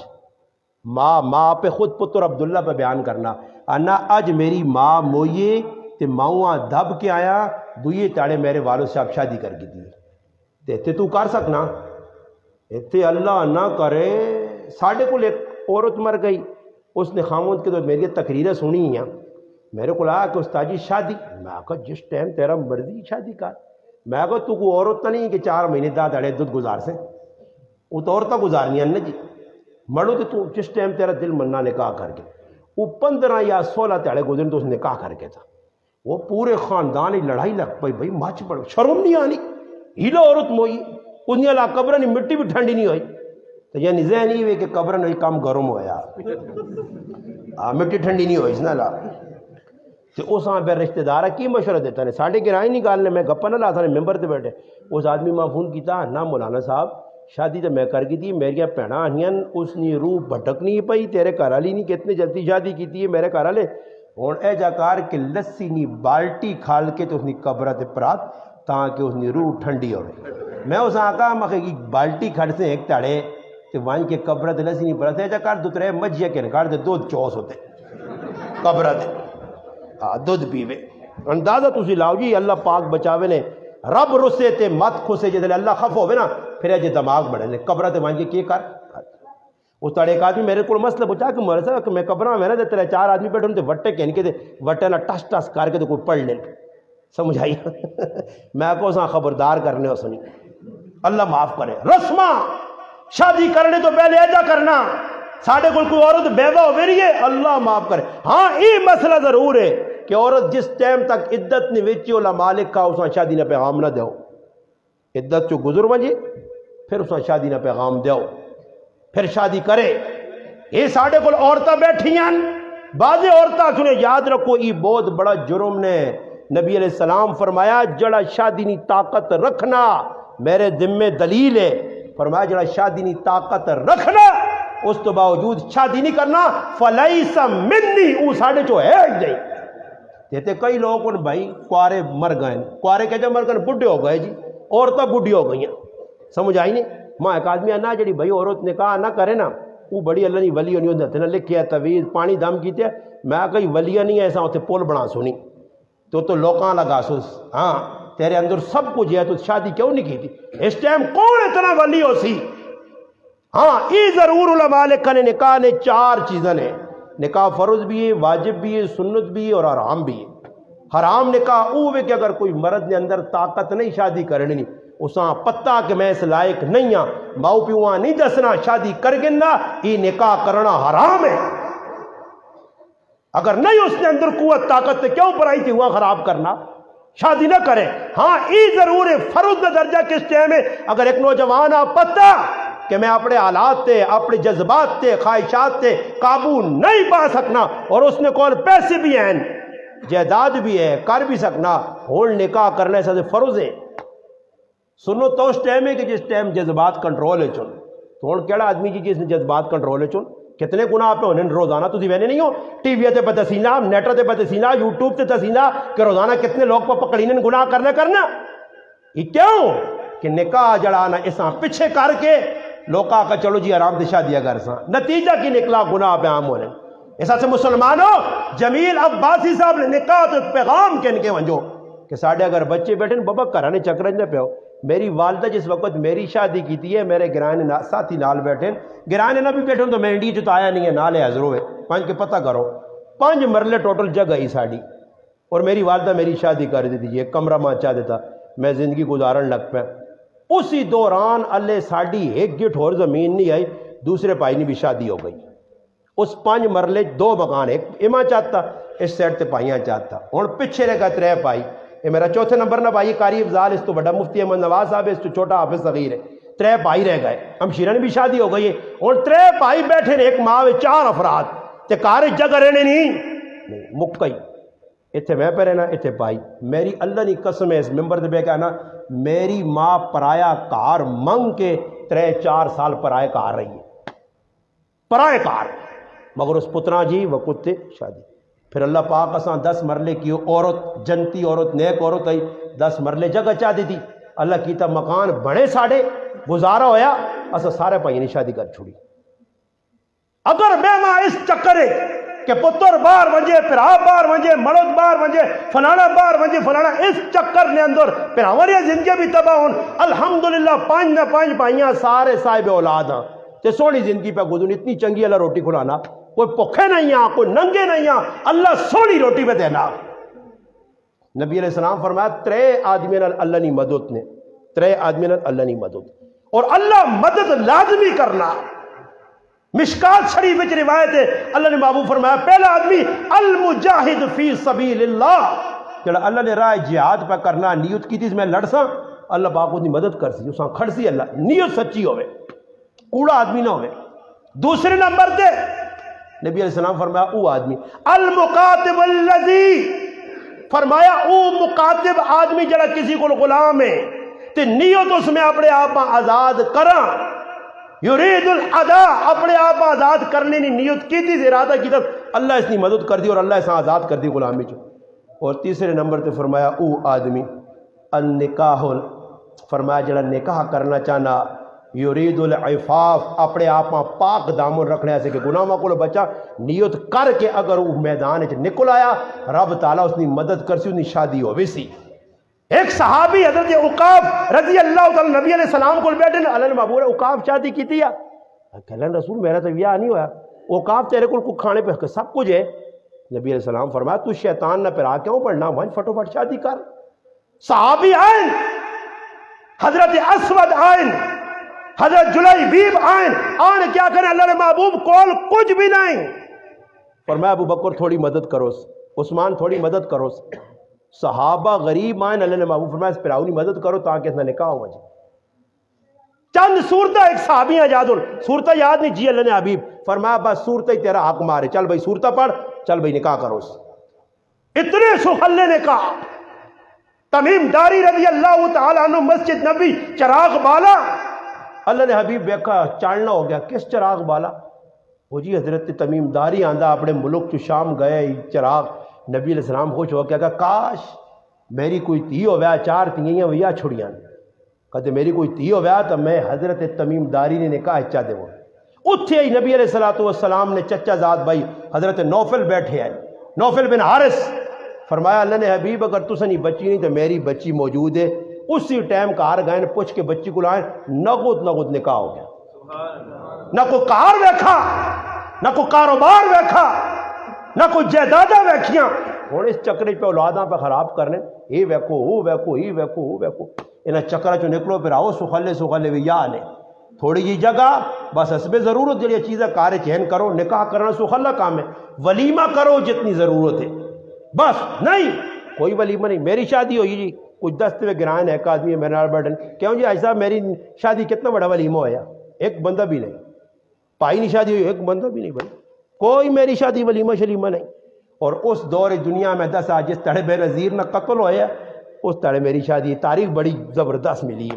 ماں پہ خود پتر عبداللہ پہ بیان کرنا انا اج میری ماں موئے تے ماؤں دھب کے آیا دوئے تاڑے میرے والد صاحب شادی کر کی دی تے تو کر سکنا تے اللہ نہ کرے ساڑھے کو ایک عورت مر گئی اس نے خاموند کے تو میری تقریریں سنی ہیں میرے کو آیا کہ استاد جی شادی میں کہا جس ٹائم تیرا مرضی شادی کر میں کہا تو کوئی عورت نہیں کہ 4 مہینے داد اڑے دودھ گزار سے وہ تو عورتیں گزارنی ہیں جی مڑو تو جس ٹائم تیرا دل مننا نکاح کر کے وہ 15 یا 16 تیڑے گزرے تو اس نے نکاح کر کے تھا وہ پورے خاندان ہی لڑائی لگ پئی بھائی مچ پڑو شرم نہیں آنی ہیلو عورت موئی انہیں اللہ قبر نہیں مٹی بھی ٹھنڈی نہیں ہوئی تو یہ نظر نہیں ہوئے کہ قبر نہیں کام گرم ہویا مٹی ٹھنڈی نہیں ہوئی اس نے اللہ تو اس ہاں پہ رشتہ دارہ کی مشورہ دیتا ہے ساڑھے گرائی نہیں گالنے میں گپا نہ لاتا نے ممبر تے بیٹھے اس آدمی ماں فون کیتا نا مولانا صاحب شادی تو میں کر کی تھی میری بھیناں آنیاں اس نے روح بھٹک نہیں پئی تیرے گھر والی نہیں کتنے جلدی شادی کی ہے میرے گھر والے ہوں اے جا کار کہ لسی نی بالٹی کھال کے تو اس نے قبر تے پرات تاکہ اس نے روح ٹھنڈی ہو میں اس آقا مکھے کی بالٹی کھڑ سے ایک تڑے تو وہاں کے قبر تے لسی نہیں پرات اے جا کار دوترے مجھے کے نکار دے دو چوس ہوتے قبر تے دودھ پیوے اندازہ تسی لاؤ جی اللہ پاک بچاوے نے رب رسے تے مت خوسے جدے اللہ خف ہوئے نا پھر اجے دماغ بڑھے نے قبرہ تے وانجے کی کر اس تڑے ایک آدمی میرے کو مسئلہ پوچھا کہ مرے صاحب کہ میں قبرہ میں نا تے 4 آدمی بیٹھے تے وٹے کہنے کے تے وٹے نا ٹس ٹس کر کے تے کوئی پڑھ لے سمجھ آئی میں کو ساں خبردار کرنے ہو سنی اللہ معاف کرے رسمہ شادی کرنے تو پہلے ایجا کرنا ساڑھے کوئی عورت بیوہ ہو رہی ہے اللہ معاف کرے ہاں یہ مسئلہ ضرور ہے کہ عورت جس ٹائم تک عدت نے ویچی اللہ مالک کا اساں شادی نہ پیغام نہ دیو عدت چو گزر ونجے پھر اساں شادی نہ پیغام دیو پھر شادی کرے یہ ساڑھے کو عورتیں بیٹھیاں بعض عورتیں سنے یاد رکھو یہ بہت بڑا جرم نے نبی علیہ السلام فرمایا جڑا شادی نی طاقت رکھنا میرے ذمے دلیل ہے، فرمایا جڑا شادی نہیں طاقت رکھنا اس تو باوجود شادی نہیں کرنا فلیس منی، او ساڑھے چو ہے نہیں۔ کہتے کئی لوگ ان بھائی کوارے مر گئے، کوارے کہتے مر گئے بڈھے ہو گئے جی، عورتیں بڈھی ہو گئی ہیں، سمجھ آئی نہیں؟ ماں ایک آدمی نہ جڑی بھائی عورت نکاح نہ کرے نا وہ بڑی اللہ نہیں ولی ہونی ہوندے نہ لکھیا تویز پانی دم کیتے میں کئی ولیہ نہیں ایسا ہوتے پول بنا سنی تو لوکاں لگا سوس، ہاں تیرے اندر سب کچھ ہے تو شادی کیوں نہیں کی تھی؟ اس ٹائم کون اتنا ولی ہو سی؟ ہاں ای ضرور علماء لکھا نے نکاح نے 4 چیزیں نے، نکاح فرض بھی ہے، واجب بھی ہے، سنت بھی ہے اور حرام بھی ہے۔ حرام نکاح او ہے کہ اگر کوئی مرد نے اندر طاقت نہیں شادی کرنی نہیں، اساں پتہ کہ میں اس لائق نہیں ہاں، ماؤ پیواں نہیں دسنا شادی کر گنا، یہ نکاح کرنا حرام ہے۔ اگر نہیں اس نے اندر قوت طاقت کیوں پر آئی تھی ہوا خراب کرنا، شادی نہ کرے۔ ہاں یہ ضرور ہے فرض درجہ کس ٹائم ہے اگر ایک نوجوان آپ پتہ کہ میں اپنے حالات تے اپنے جذبات تے خواہشات تے قابو نہیں پا سکنا اور اس نے کون پیسے بھی ہیں جائیداد بھی ہے کر بھی سکنا، ہون نکاح کرنا ایسا سے فرض ہے۔ سنو تو اس ٹائم ہے کہ جس ٹائم جذبات کنٹرول ہے چن تو ہن کیڑا آدمی جس نے جذبات کنٹرول ہے چن کتنے گناہ پہ ہونے روزانہ تسی وینے نہیں ہو ٹی وی تے پہ دسینا نیٹ تے پہ دسینا یوٹیوب تے دسینا کہ روزانہ کتنے لوگ پہ پکڑینے گناہ کرنا یہ کیوں کہ نکاح جڑانا اساں پیچھے کر کے لوکا کا چلو جی آرام سے شادی اگر سا نتیجہ کی نکلا گناہ پہ عام ہونے۔ ایسا سے مسلمانوں جمیل عباسی صاحب نے نکاح تو پیغام کے ونجو کہ ساڑھے اگر بچے بیٹھے بابا گھرانے چکرج نہ پیو۔ میری والدہ جس وقت میری شادی کی تھی ہے میرے گرانے ساتھی نال بیٹھے گرانے نہ بھی بیٹھے تو میں انڈیا چاہ آیا نہیں ہے نالے حضر ہوئے 5 کے پتہ کرو 5 مرلے ٹوٹل جگہ ہی ساڑی اور میری والدہ میری شادی کر دی تھی ایک کمرہ ماں چاہ دیتا میں زندگی گزارن لگ پہ۔ اسی دوران اللہ ساڑی ایک گٹ اور زمین نہیں آئی دوسرے بھائی نے بھی شادی ہو گئی۔ اس 5 مرلے 2 مکان ایک اماں چاہتا اس سائڈ تے پائیاں چاہتا اور پیچھے رہ گئے 3 بھائی۔ یہ میرا چوتھے نمبر نہ بھائی قاری افضال اس تو بڑا مفتی احمد نواز صاحب اس تو چھوٹا حافظ صغیر ہے 3 بھائی رہ گئے۔ ہمشیرہ نے بھی شادی ہو گئی ہے اور 3 بھائی بیٹھے نے ایک ماں میں 4 افراد تے کار جگہ رہنے نہیں مکئی اتھے میں پہ رہنا اتھے بھائی میری اللہ نے قسم ہے اس ممبر دے بے کہنا میری ماں پرایا کار منگ کے 3-4 سال پرائے کار رہی ہے پرائے کار مگر اس پترا جی وقت تے شادی پھر اللہ پاک اساں 10 مرلے کی عورت جنتی عورت نیک عورت آئی 10 مرلے جگہ چاہ دی تھی اللہ کیتا مکان بڑے ساڑے گزارا ہویا اساں سارے پائیں نے شادی کر چھوڑی۔ اگر میں ماں اس چکرے کہ پتر بار ونجے پھر آپ بار ونجے مرد بار ونجے فلانا بار ونجے فلانا اس چکر نے اندر پھر ہماری زندگی بھی تباہ ہون الحمدللہ 5 نہ 5 بھائیاں سارے صاحب اولاد ہیں تے سونی زندگی پہ گزرنی اتنی چنگی اللہ روٹی کھلانا کوئی پکھے نہیں ہیں کوئی ننگے نہیں ہیں اللہ سونی روٹی پہ دینا۔ نبی علیہ السلام فرمایا 3 آدمیاں اللہ نہیں مدد نے 3 آدمیاں اللہ نہیں مدد اور اللہ مدد لازمی کرنا۔ مشکات شریف وچ روایت ہے اللہ نے محبوب فرمایا پہلا آدمی المجاہد فی سبیل اللہ جڑا اللہ نے راہ جہاد پہ کرنا نیت کی تھی میں لڑساں اللہ پاک اس کی مدد کر سی اساں کھڑ سی اللہ نیت سچی ہوئے کوڑا آدمی نہ ہوئے۔ دوسرے نمبر تے نبی علیہ السلام فرمایا او آدمی المقاتب الذی فرمایا او مقاتب آدمی جڑا کسی کو غلام ہے تے نیت اس میں اپنے آپ آزاد کراں یرید الادا اپنے آپ آزاد کرنے نے نیت کی تھی ارادہ کی تھی اللہ اس نے مدد کر دی اور اللہ اس نے آزاد کر دی غلامی جو۔ اور تیسرے نمبر تے فرمایا او آدمی النکاح فرمایا جڑا نکاح کرنا چاہنا یرید العفاف اپنے آپ پاک دامن رکھنے ایسے کہ گناہوں کو بچا نیت کر کے اگر وہ میدان نکل آیا رب تعالیٰ اس نے مدد کر سی اس نے شادی ہو ویسی۔ ایک صحابی حضرت عقاب رضی اللہ تعالیٰ نبی علیہ السلام کو بیٹھے اللہ نے محبوب عقاب شادی کی تھی کہلیں رسول میرا تو بیاہ نہیں ہوا عقاب تیرے کو کھانے پہ سب کچھ ہے نبی علیہ السلام فرمایا تو شیطان نہ پھرا کیوں پڑھنا ون فٹو فٹ شادی کر۔ صحابی آئیں حضرت اسود آئیں حضرت جلیبیب آئیں آن کیا کریں اللہ نے محبوب کول کچھ بھی نہیں فرمایا ابو بکر تھوڑی مدد کرو عثمان تھوڑی مدد کرو صحابہ غریب آئیں اللہ نے محبوب فرمایا اس پراؤنی مدد کرو تاکہ اس نے نکاح ہو جائے۔ چند صورتیں ایک صحابیاں یاد ہو صورتیں یاد نہیں جی اللہ نے حبیب فرمایا بس صورتیں ہی تیرا حق مارے چل بھائی صورتیں پڑھ چل بھائی نکاح کرو اتنے سخلے نکاح تمیم داری رضی اللہ تعالیٰ عنہ مسجد نبی چراغ بالا، اللہ نے حبیب دیکھا چالنا ہو گیا، کس چراغ بالا؟ وہ جی حضرت تمیم داری آندہ اپنے ملک چو شام گئے چراغ، نبی علیہ السلام خوش ہو کہا کاش میری کوئی تھی ہو ویا، 4 تیئیاں ویا چھڑیاں، کہتے میری کوئی تھی ہو ویا تو میں حضرت تمیم داری نے نکاح اچھا دے وہ اتھے ہی نبی علیہ السلام نے چچا زاد بھائی حضرت نوفل بیٹھے ہیں، نوفل بن حارث، فرمایا اللہ نے حبیب اگر تُس نہیں بچی نہیں تو میری بچی موجود ہے، اسی ٹائم کار گئے پوچھ کے بچی کو لائیں، نغد نکاح ہو گیا، نہ کوئی کار ویکھا، نہ کوئی کاروبار ویکھا، نہ کوئی جائیداداں ویکھیاں، ہوں اس چکرے پہ اولاداں پہ خراب کرنے، یہ ویکھو وہ ویکھو یہ ویکھو وہ ویکھو، انہیں چکرہ چو نکلو پھر آؤ سخلے بھی یا لے تھوڑی جی جگہ بس حسب ضرورت جڑی چیزیں کارے چہن کرو، نکاح کرنا سخلہ کام ہے، ولیمہ کرو جتنی ضرورت ہے بس، نہیں کوئی ولیمہ نہیں۔ میری شادی ہوئی جی کچھ دست میں گرائن ہے، ایک آدمی ہے میرے نال بیٹھن، کیوں جی ایسا میری شادی کتنا بڑا ولیمہ ہویا، ایک بندہ بھی نہیں، پائی نہیں شادی ہوئی ایک بندہ بھی نہیں بھائی، کوئی میری شادی ولیمہ شلیمہ نہیں۔ اور اس دور دنیا میں 10 آج جس تڑے بے نظیر نہ قتل ہویا اس تڑے میری شادی تاریخ بڑی زبردست ملی ہے،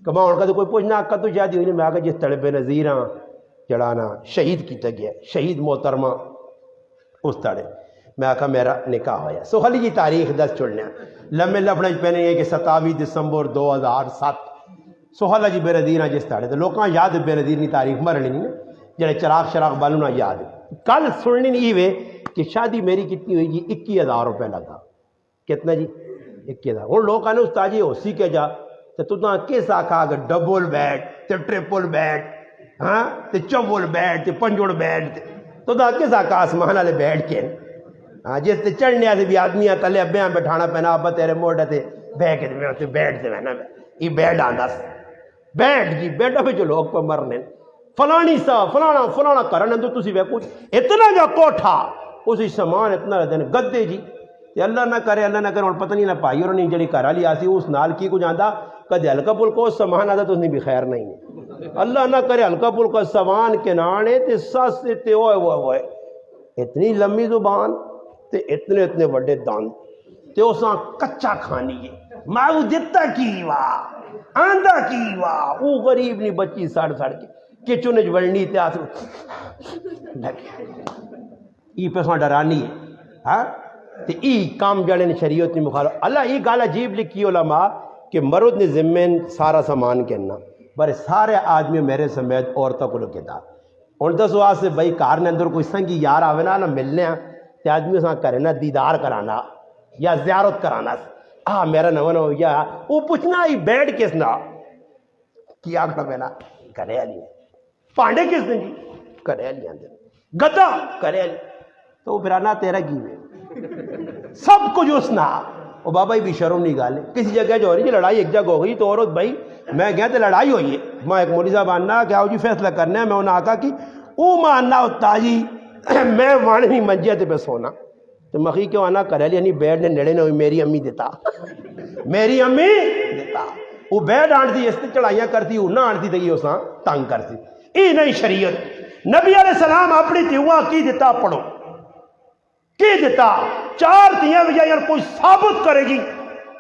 کما ان کا تو کوئی پوچھنا قتل شادی ہوئی نہیں، میں آگا جس تڑے بے نظیر ہاں جڑانا شہید کیتا گیا، شہید محترمہ اس تڑے میں آکھا میرا نکاح ہویا، سخلی جی تاریخ 10 چھوڑنے لمبے لپڑے پہنے یہ کہ 27 دسمبر 2007 سخلا جی بے نظیر ہاں جس تڑے تو لوکاں یاد بے نظیر نہیں تاریخ مرنی نہیں جڑے چراغ شراغ بالوں نہ یاد کل سننی نہیں ہوئے کہ شادی میری کتنی ہوئی جی 21,000 روپے لگا، کتنا جی 21,000۔ اور لوگ آنے استاد جی ہوسی کے جا تو کس آکھا اگر ڈبل بیڈ تے ٹرپل بیڈ ہاں تے چوبل بیڈ تے پنجوڑ بیڈ تو کس آکھا آسمان والے بیڈ کے ہاں جس تے چڑھنے سے بھی آدمیاں تلے ابیاں بٹھانا پینا ابا تیرے موڑے تے بہ کے تے بیڈ سے بہنا یہ بیڈ آندا بیڈ جی بیڈ پہ جو لوگ پہ مرنے فلانی سا فلانا کرن اندر تسی ویکھو اتنا جا کوٹھا اسی سامان اتنا رہتے ہیں گدے جی تے اللہ نہ کرے اور پتہ نہیں نہ پائی اور نہیں جڑی گھر والی آسی اس نال کی کو جاندا کدے ہلکا پھلکا اس سامان آتا تو اس نے بھی خیر نہیں ہے، اللہ نہ کرے ہلکا پھلکا سامان کے نانے تے سس تے ہوئے اتنی لمبی زبان تے اتنے بڑے دان تے اساں کچا کھانی ہے ماؤ دتا کی وا آندا کی وا او غریب نہیں بچی سڑ کے کچن وچ وڑنی تے آس ای پہ ڈرانی ہے ہاں تے ای کام جڑے نے شریعت نے مخالف اللہ ای گال عجیب لکھی علماء کہ مرد نے ذمین سارا سامان کہنا پر سارے آدمی میرے سمیت عورتوں کو لکھتا اور دسو آج سے بھائی کار نے اندر کوئی سنگی یار آوے نا ملنے تے آدمی ساں کرے نا دیدار کرانا یا زیارت کرانا میرا نو یا وہ پوچھنا ہی بیٹھ کس نا کیا آگڑا بینا کرے علی پانڈے کس نے جی کرے علی اندر گدہ کرے علی تو پھر آنا تیرا کی ہے سب کچھ اس نا وہ بابا ہی بھی شرم نہیں گالے کسی جگہ جو ہو رہی ہے لڑائی ایک جگہ ہو گئی تو عورت بھائی میں گیا تو لڑائی ہوئی ہے میں ایک مولی صاحب آنا کیا ہو جی فیصلہ کرنا ہے میں انہیں آکا کہ او ماننا ہوتا جی میں وانوی منجے تے پہ سونا تو مخی کیوں آنا کرے لی بیڈ نے نڑے نہ ہوئی میری امی دیتا میری امی دیتا وہ بیڈ آنٹتی اس تے چڑھائیاں کرتی وہ نہ آنٹتی تھی اساں تنگ کرتی ای نہیں شریعت نبی علیہ السلام اپنی تیوہ کی دیتا پڑھو کی دیتا 4 تیاں بھی کوئی ثابت کرے گی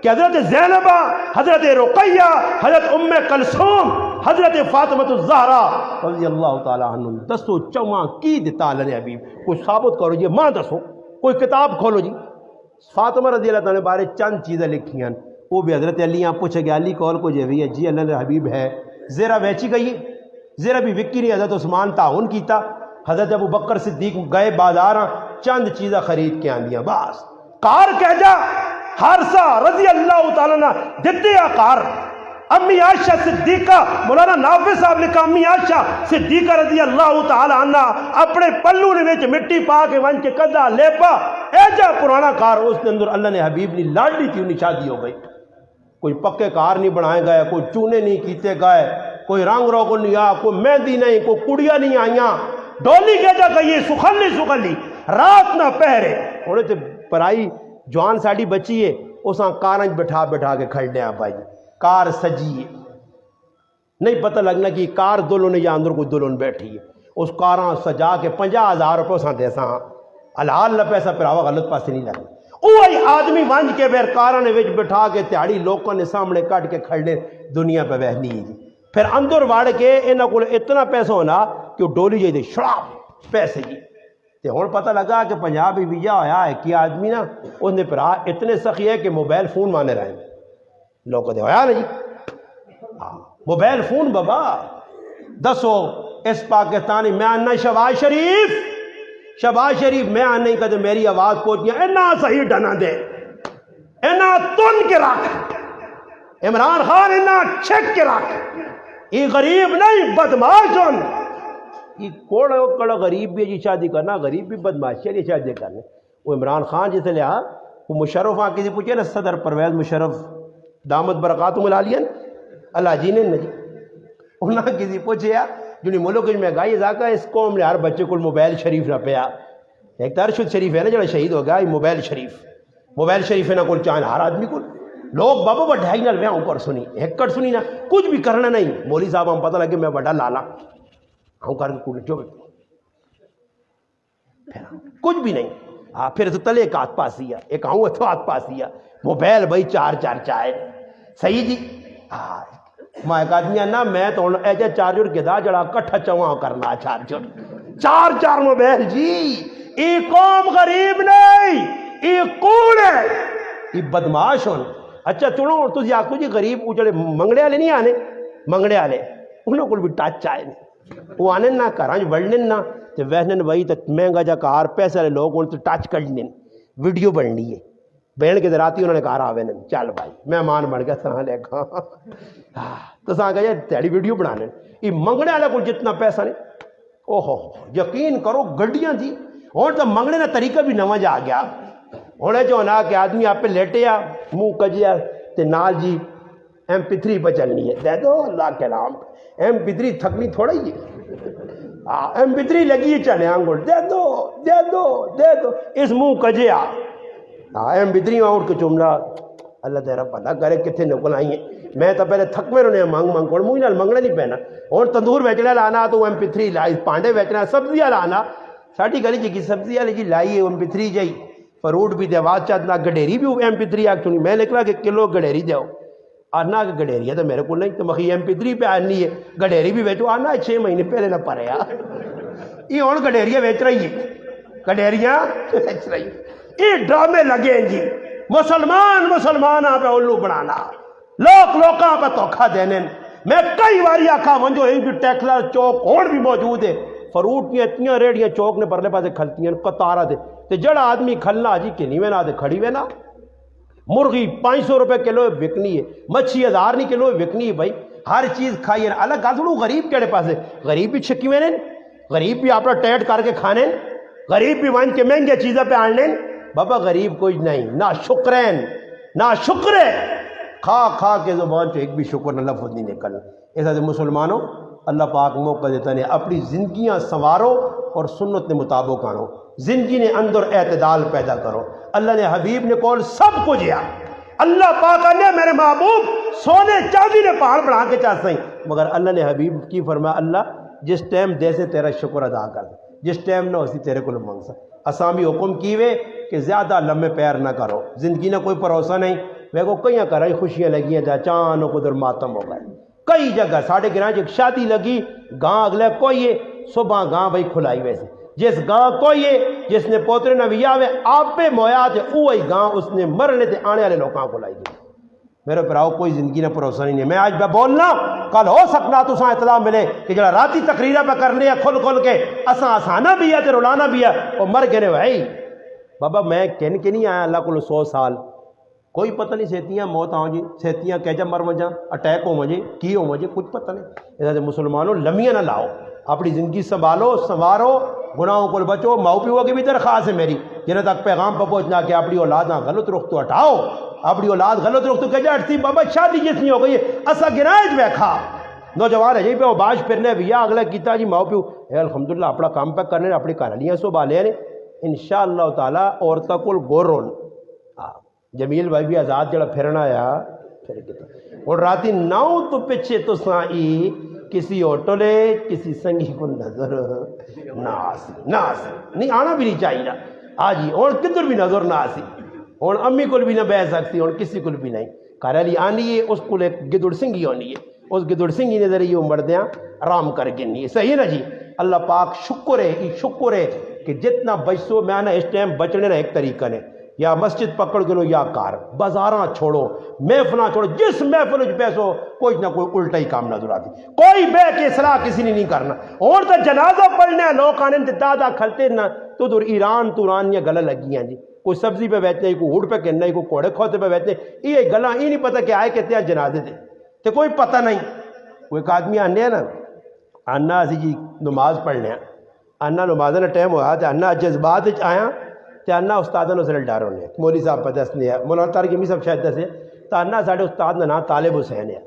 کہ حضرت زینبہ حضرت رقیہ حضرت ام کلثوم حضرت فاطمۃ الزہرا رضی اللہ تعالیٰ عنہ دسو چواں کی دیتا اللہ نے حبیب کوئی ثابت کرو جی ماں دسو کوئی کتاب کھولو جی فاطمہ رضی اللہ تعالیٰ بارے چند چیزیں لکھی ہیں وہ بھی حضرت علیاں پوچھے گیا علی کول کو جو ہے جی اللہ نے حبیب ہے زیرہ ویچی گئی زیرہ بھی وکی نہیں حضرت عثمان تعاون کیتا حضرت ابو بکر صدیق گئے بازار چند چیزیں خرید کے آندیاں بس کار کہہ جا حارثہ رضی اللہ تعالیٰ نے دیتے کار امی عائشہ صدیقہ مولانا نافذ صاحب لکھا امی عائشہ صدیقہ رضی اللہ تعالیٰ عنہ اپنے پلو نے وچ مٹی پا کے ون کے کدا لیپا ایجا پرانا کار اس کے اندر اللہ نے حبیب نے لاڈلی تھی انہیں شادی ہو گئی کوئی پکے کار نہیں بنائے گئے کوئی چونے نہیں کیتے گئے کوئی رنگ روغن نہیں آیا کوئی مہندی نہیں کوئی کڑیاں نہیں آئیاں ڈولی کے جا گئی سخلی رات نہ پہرے انہیں تے پرائی جوان ساڑی بچی ہے اساں کارنج بٹھا کے کھڑنے ہیں بھائی کار سجی ہے نہیں پتہ لگنا کہ کار دلہن یا اندر کوئی دلہن بیٹھی ہے اس کاراں سجا کے 50,000 روپے اساں دے ساں حلال نہ پیسہ پھر آوا غلط پاسے نہیں لگنا وہی آدمی ونج کے بیرکاراں نے وچ بٹھا کے تہاڑی لوکاں نے سامنے کٹ کے کھڑنے دنیا پہ وہنی جی پھر اندر وڑ کے انہاں کول اتنا پیسہ ہونا کہ وہ ڈولی جائی دے شڑاپ پیسے جی تے ہن پتہ لگا کہ پنجاب ویزا ہویا ہے کہ آدمی نا اس نے پھر اتنے سخی ہے کہ موبائل فون مانے رہے لوگ دے ہویا نا جی موبائل فون بابا دسو اس پاکستانی میں آنا شہباز شریف میں آنا نہیں کہتے میری آواز پہنچی اینا صحیح ڈنا دے اینا تن کے رکھ عمران خان اینا چھک کے رکھ یہ غریب نہیں بدماش ہن یہ کوڑا غریب بھی جی شادی کرنا غریب بھی بدماشی ہے شادی کرنے وہ عمران خان جسے لیا وہ مشرف آ کسی پوچھے نا صدر پرویز مشرف دامت برکاتہم العالیہ اللہ جی نے جی انہوں نے کسی پوچھے جنہیں ملک میں گائی جا اس قوم نے ہر بچے کو موبائل شریف نہ پیا ایک تو ارشد شریف ہے نا جڑا شہید ہو گیا موبائل شریف ہے نا کول چاہے ہر آدمی کو لوگ بابا بڑھائی نہ لیا اوپر سنی ہیکڑ سنی نا کچھ بھی کرنا نہیں مولوی صاحب ہم پتہ لگے میں بڑا لالا ہوں کر کے جو کچھ بھی نہیں پھر تو تلے ایک ہاتھ پاس دیا ایک آؤں اتو ہاتھ پاس دیا موبائل بھائی چار چاہے صحیح جی میں ایک آدمی نا میں تو ایجا چارجر گدا جڑا کٹھا چواں کرنا چار موبائل جی یہ قوم غریب نہیں یہ کون ہے یہ بدماش ہون اچھا چنو تجھے آکھو جی غریب وہ جڑے منگڑے والے نہیں آنے منگڑے والے انہوں کو بھی ٹچ آئے وہ آنے نہ کراں بڑھنے نہ تو وہنن وہی تو مہنگا جا کار پیسے والے لوگ ان تو ٹچ کرنے ویڈیو بننی ہے بہن کے دراتی انہوں نے کہا آوے نا چل بھائی مہمان بن گیا سہاں لے کھا تو سہاں کہا تیری ویڈیو بنانے یہ منگنے والے کو جتنا پیسہ نہیں اوہو یقین کرو گڈیاں جی اور تو منگنے کا طریقہ بھی نواں جا گیا ہونے جو نا کہ آدمی آپ پہ لیٹیا منہ کجیا تے نال جی MP3 پہ چلنی ہے دے دو اللہ کے نام MP3 تھکنی تھوڑا ہی ہے MP3 لگی ہے چلے آنگل دے دو اس منہ کجیا MP3 اٹھ کے چملا اللہ تیرا پتہ کرے کتنے نکل آئی ہیں میں تو پہلے تھکوے رہنے مانگ کوڑ مجھے منگنا نہیں پہنا اور تندور بیچنا لانا تو MP3 لائی پانڈے بیچنا سبزیاں لانا ساڑھی گلی جی کی سبزیاں لے جی لائی ہے MP3 جائی فروٹ بھی دے آواز چاہتنا گڈیری بھی MP3 آگ چنی میں نکلا کہ کلو گڈیری دے آنا کہ گڈیری ہے تو میرے کو نہیں تو مخی MP3 پہ آنی ہے گڈیری بھی بیچو آنا 6 مہینے پہلے نہ پڑے یہ اور گڈیریاں بیچ رہی ہے گڈیریاں بیچ رہی ہے یہ ڈرامے لگے ہیں جی مسلمان آپ الو بنانا لوکاں پہ توکھا دینے میں کئی باری آکھا منجو ایک بھی ٹیکلا چوک اور بھی موجود ہے فروٹ کی اتنی ریڑیاں چوک نے پرلے پاسے کھلتی ہیں قطارہ دے تے جڑا آدمی کھلنا جی کنی میں نہ دے کھڑی میں نہ مرغی 500 روپے کلو وکنی ہے مچھی 1000 نہیں کلو وکنی ہے بھائی ہر چیز کھائی ہے الگ گازڑوں غریب کیڑے پاسے غریب بھی چھکی میں نے غریب بھی اپنا ٹیٹ کر کے کھانے غریب بھی وان کے مہنگے چیزیں پہ آنے بابا غریب کوئی نہیں نہ شکر کھا کے زبان سے ایک بھی شکر نہ لفظ نہیں نکل ایسا سے مسلمانوں اللہ پاک موقع دیتا ہے اپنی زندگیاں سنوارو اور سنت نے مطابق آنو زندگی نے اندر اعتدال پیدا کرو اللہ نے حبیب نے کول سب کو جیا اللہ پاک نے میرے محبوب سونے چاندی نے پہاڑ بڑھا کے چاہتے ہیں مگر اللہ نے حبیب کی فرمایا اللہ جس ٹائم دے سے تیرا شکر ادا کر جس ٹائم نہ اسی تیرے کو منگ سا اسامی حکم کیوے کہ زیادہ لمبے پیر نہ کرو زندگی نہ کوئی بھروسہ نہیں میں کو کئی کرائی خوشیاں لگی ہیں اچانک ادھر ماتم ہو گئے کئی جگہ ساڑھے گراں ایک شادی لگی گاں اگلے کوئی صبح گاں بھائی کھلائی ویسے جس گاں کوئی جس نے پوترے نہ ویاوے آپ پہ مویا تھے اوہی گاں اس نے مرنے تھے آنے والے لوگاں کھلائی گئی میرے پراؤ کوئی زندگی نہ بھروسہ نہیں ہے میں آج میں بولنا کل ہو سکنا تو ساں اطلاع ملے کہ جڑا راتی تقریرہ پہ کرنے کھل کے اساں آسانا بھی ہے تے رولانا بھی ہے اور مر گئے بھائی بابا میں کہنے کے نہیں آیا اللہ کو 100 سال کوئی پتہ نہیں سیتیاں موت آؤں جی سیتیاں کہہ جا مر مجھا اٹیک ہو مجھے کی ہو مجھے کچھ پتہ نہیں ایسا مسلمانوں لمیاں نہ لاؤ اپنی زندگی سنبھالو سنوارو گناہوں کو بچو ماؤ پیو کی بھی درخواست ہے میری جنہیں تک پیغام پہ پہنچنا کہ اپنی اولاد غلط رخ تو ہٹاؤ اپنی اولاد غلط رخ تو کہہ جا اٹھتی بابا شادی جس نہیں ہو گئی اسا گرائج بیکھا نوجوان ہے جی پہ وہ باش پھرنے ویا اگلا کیتا جی ماؤ پیو الحمدللہ اپنا کام پہ کرنے اپنی کہانیاں سو بالے نے انشاءاللہ تعالیٰ عورتوں کو گورون جمیل بھائی بھی آزاد جڑا پھرنا آیا پھر کتا اور راتی 9 تو پیچھے تو سائی کسی آٹو لے کسی سنگی کو نظر نہ آسی نہیں آنا بھی نہیں چاہیے آجی اور کدھر بھی نظر نہ آسی ہوں امی کو بھی نہ بہ سکتی، ہوں کسی کو بھی نہیں، گھر والی آنی ہے، اس کو ایک گدڑ سنگھی ہونی ہے، اس گدڑ سنگھی نے ذریعے وہ مردیاں آرام کر گنی ہے، صحیح ہے نا جی۔ اللہ پاک شکر ہے، یہ شکر ہے کہ جتنا بچو میں نا اس ٹائم بچنے نا ایک طریقہ نے، یا مسجد پکڑ کے لو یا کار، بازاراں چھوڑو، محفلاں چھوڑو، جس محفل وچ بیسو کوئی نہ کوئی الٹا ہی کام نظر آتی، کوئی بے کے اصلاح کسی نے نہیں کرنا۔ اور تو جنازہ پڑھنے لوگ آنے دادا کھلتے نہ تو دور ایران تورانیاں گلا لگی ہیں جی، کوئی سبزی پہ بیٹھنے، کوئی ہوڑ پہ کہنا، کوئی کوڑے کھوتے پہ بیٹھنے، یہ گلا یہ نہیں پتہ کہ آئے کہتے ہیں جنازے دے تو کوئی پتہ نہیں۔ کوئی ایک آدمی آنے ہیں نا، آنا اسی جی نماز پڑھنے ہیں، آنا نماز کا ٹائم ہوا تو آنا جذبات آیا تو آنا استاد نے سر ڈر ہونے، مولوی صاحب پہ دسنے ہیں، مولانا طارق یمی صاحب شاید دسے تو آنا ساڑھے استاد کا نام طالب حسین ہے،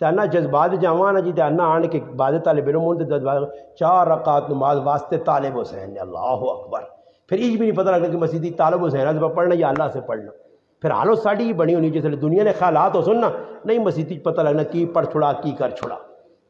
تو آنا جذبات جاواں نا جی، تو آنا آن کے بعد طالب علم ہونے جذبات 4 رکعت نماز واسطے طالب حسین، اللہ اکبر۔ پھر یہ بھی نہیں پتہ لگنا کہ مسیدی طالب حسین سے پڑھنا یا اللہ سے پڑھنا، پھر حالو ساڑھی ہی بنی ہونی جیسے دنیا نے خیالات ہو سننا نہیں، مسیدی پتہ لگنا کی پڑھ چھڑا کی کر چھڑا،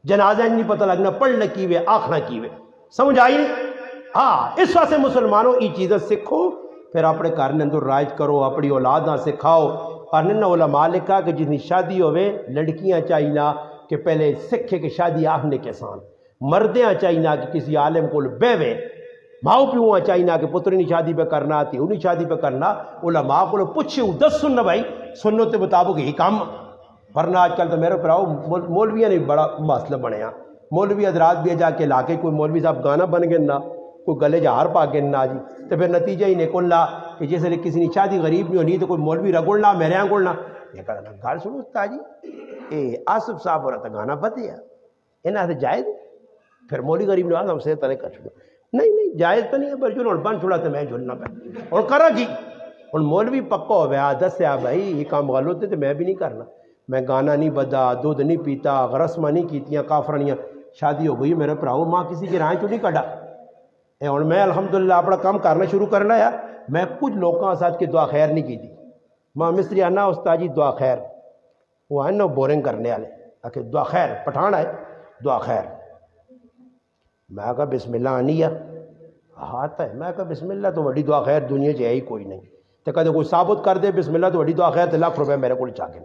جنازہ نہیں پتہ لگنا پڑھنا کی وے آخنا کی وے، سمجھ آئی نہیں؟ ہاں اس واسطے مسلمانوں یہ چیزیں سکھو، پھر اپنے گھر نے اندر رائج کرو، اپنی اولاداں سکھاؤ۔ اور نہ علماء لکھا کہ جتنی شادی ہوئے لڑکیاں چاہیے کہ پہلے سکھے کہ شادی آخنے کے سان، مردیاں چاہیے کہ کسی عالم کو بیوے، ماؤ پیوں چاہیے کہ پتر نہیں شادی پہ کرنا، تیوں نہیں شادی پہ کرنا، علماء کو پوچھے دس سننا بھائی، سنو تے مطابق یہی کام، ورنہ آج کل تو میرے پراؤ مولویاں نے بڑا مسئلہ بنیا، مولوی حضرات بھی جا کے لاکے کوئی مولوی صاحب گانا بن گئے نہ، کوئی گلے جہار پا کے نہ جی، تو پھر نتیجہ ہی نکلنا کہ جیسے کسی نے شادی غریب نہیں ہونی تو کوئی مولوی رگڑنا میرے یہاں گڑنا، یہ کہنا گھر سنو استاد جی اے آصف صاحب اور گانا بدیا انہاں سے جائز، پھر مولوی غریب نے ہم سے طرح کر چھوڑو، نہیں جائز تو نہیں ہے، پر جو بن چھوڑا تو میں جھولنا پہ اور کرا کی اور مولوی پکا ہو گیا دس سے بھائی یہ کام غلط ہے تو میں بھی نہیں کرنا، میں گانا نہیں بدا، دودھ نہیں پیتا، رسماں نہیں کیتیاں، کافرانیاں، شادی ہو گئی میرے پراؤ، ماں کسی کی رائے چوں نہیں کڈا، اور میں الحمدللہ اپنا کام کرنا شروع کرنا ہے، میں کچھ لوگوں کے ساتھ کی دعا خیر نہیں کی تھی، ماں مستری آنا استاد جی دعا خیر، وہ آئے نا بورنگ کرنے والے آکے دعا خیر، پٹھان آئے دعا خیر، میں کہا بسم اللہ آنی ہے آتا ہے، میں کہا بسم اللہ تو وڈی دعا خیر دنیا چ ہے ہی کوئی نہیں، تو کہتے کوئی ثابت کر دے بسم اللہ تو وڈی دعا خیر تو ₹1,00,000 میرے کو چاہ کے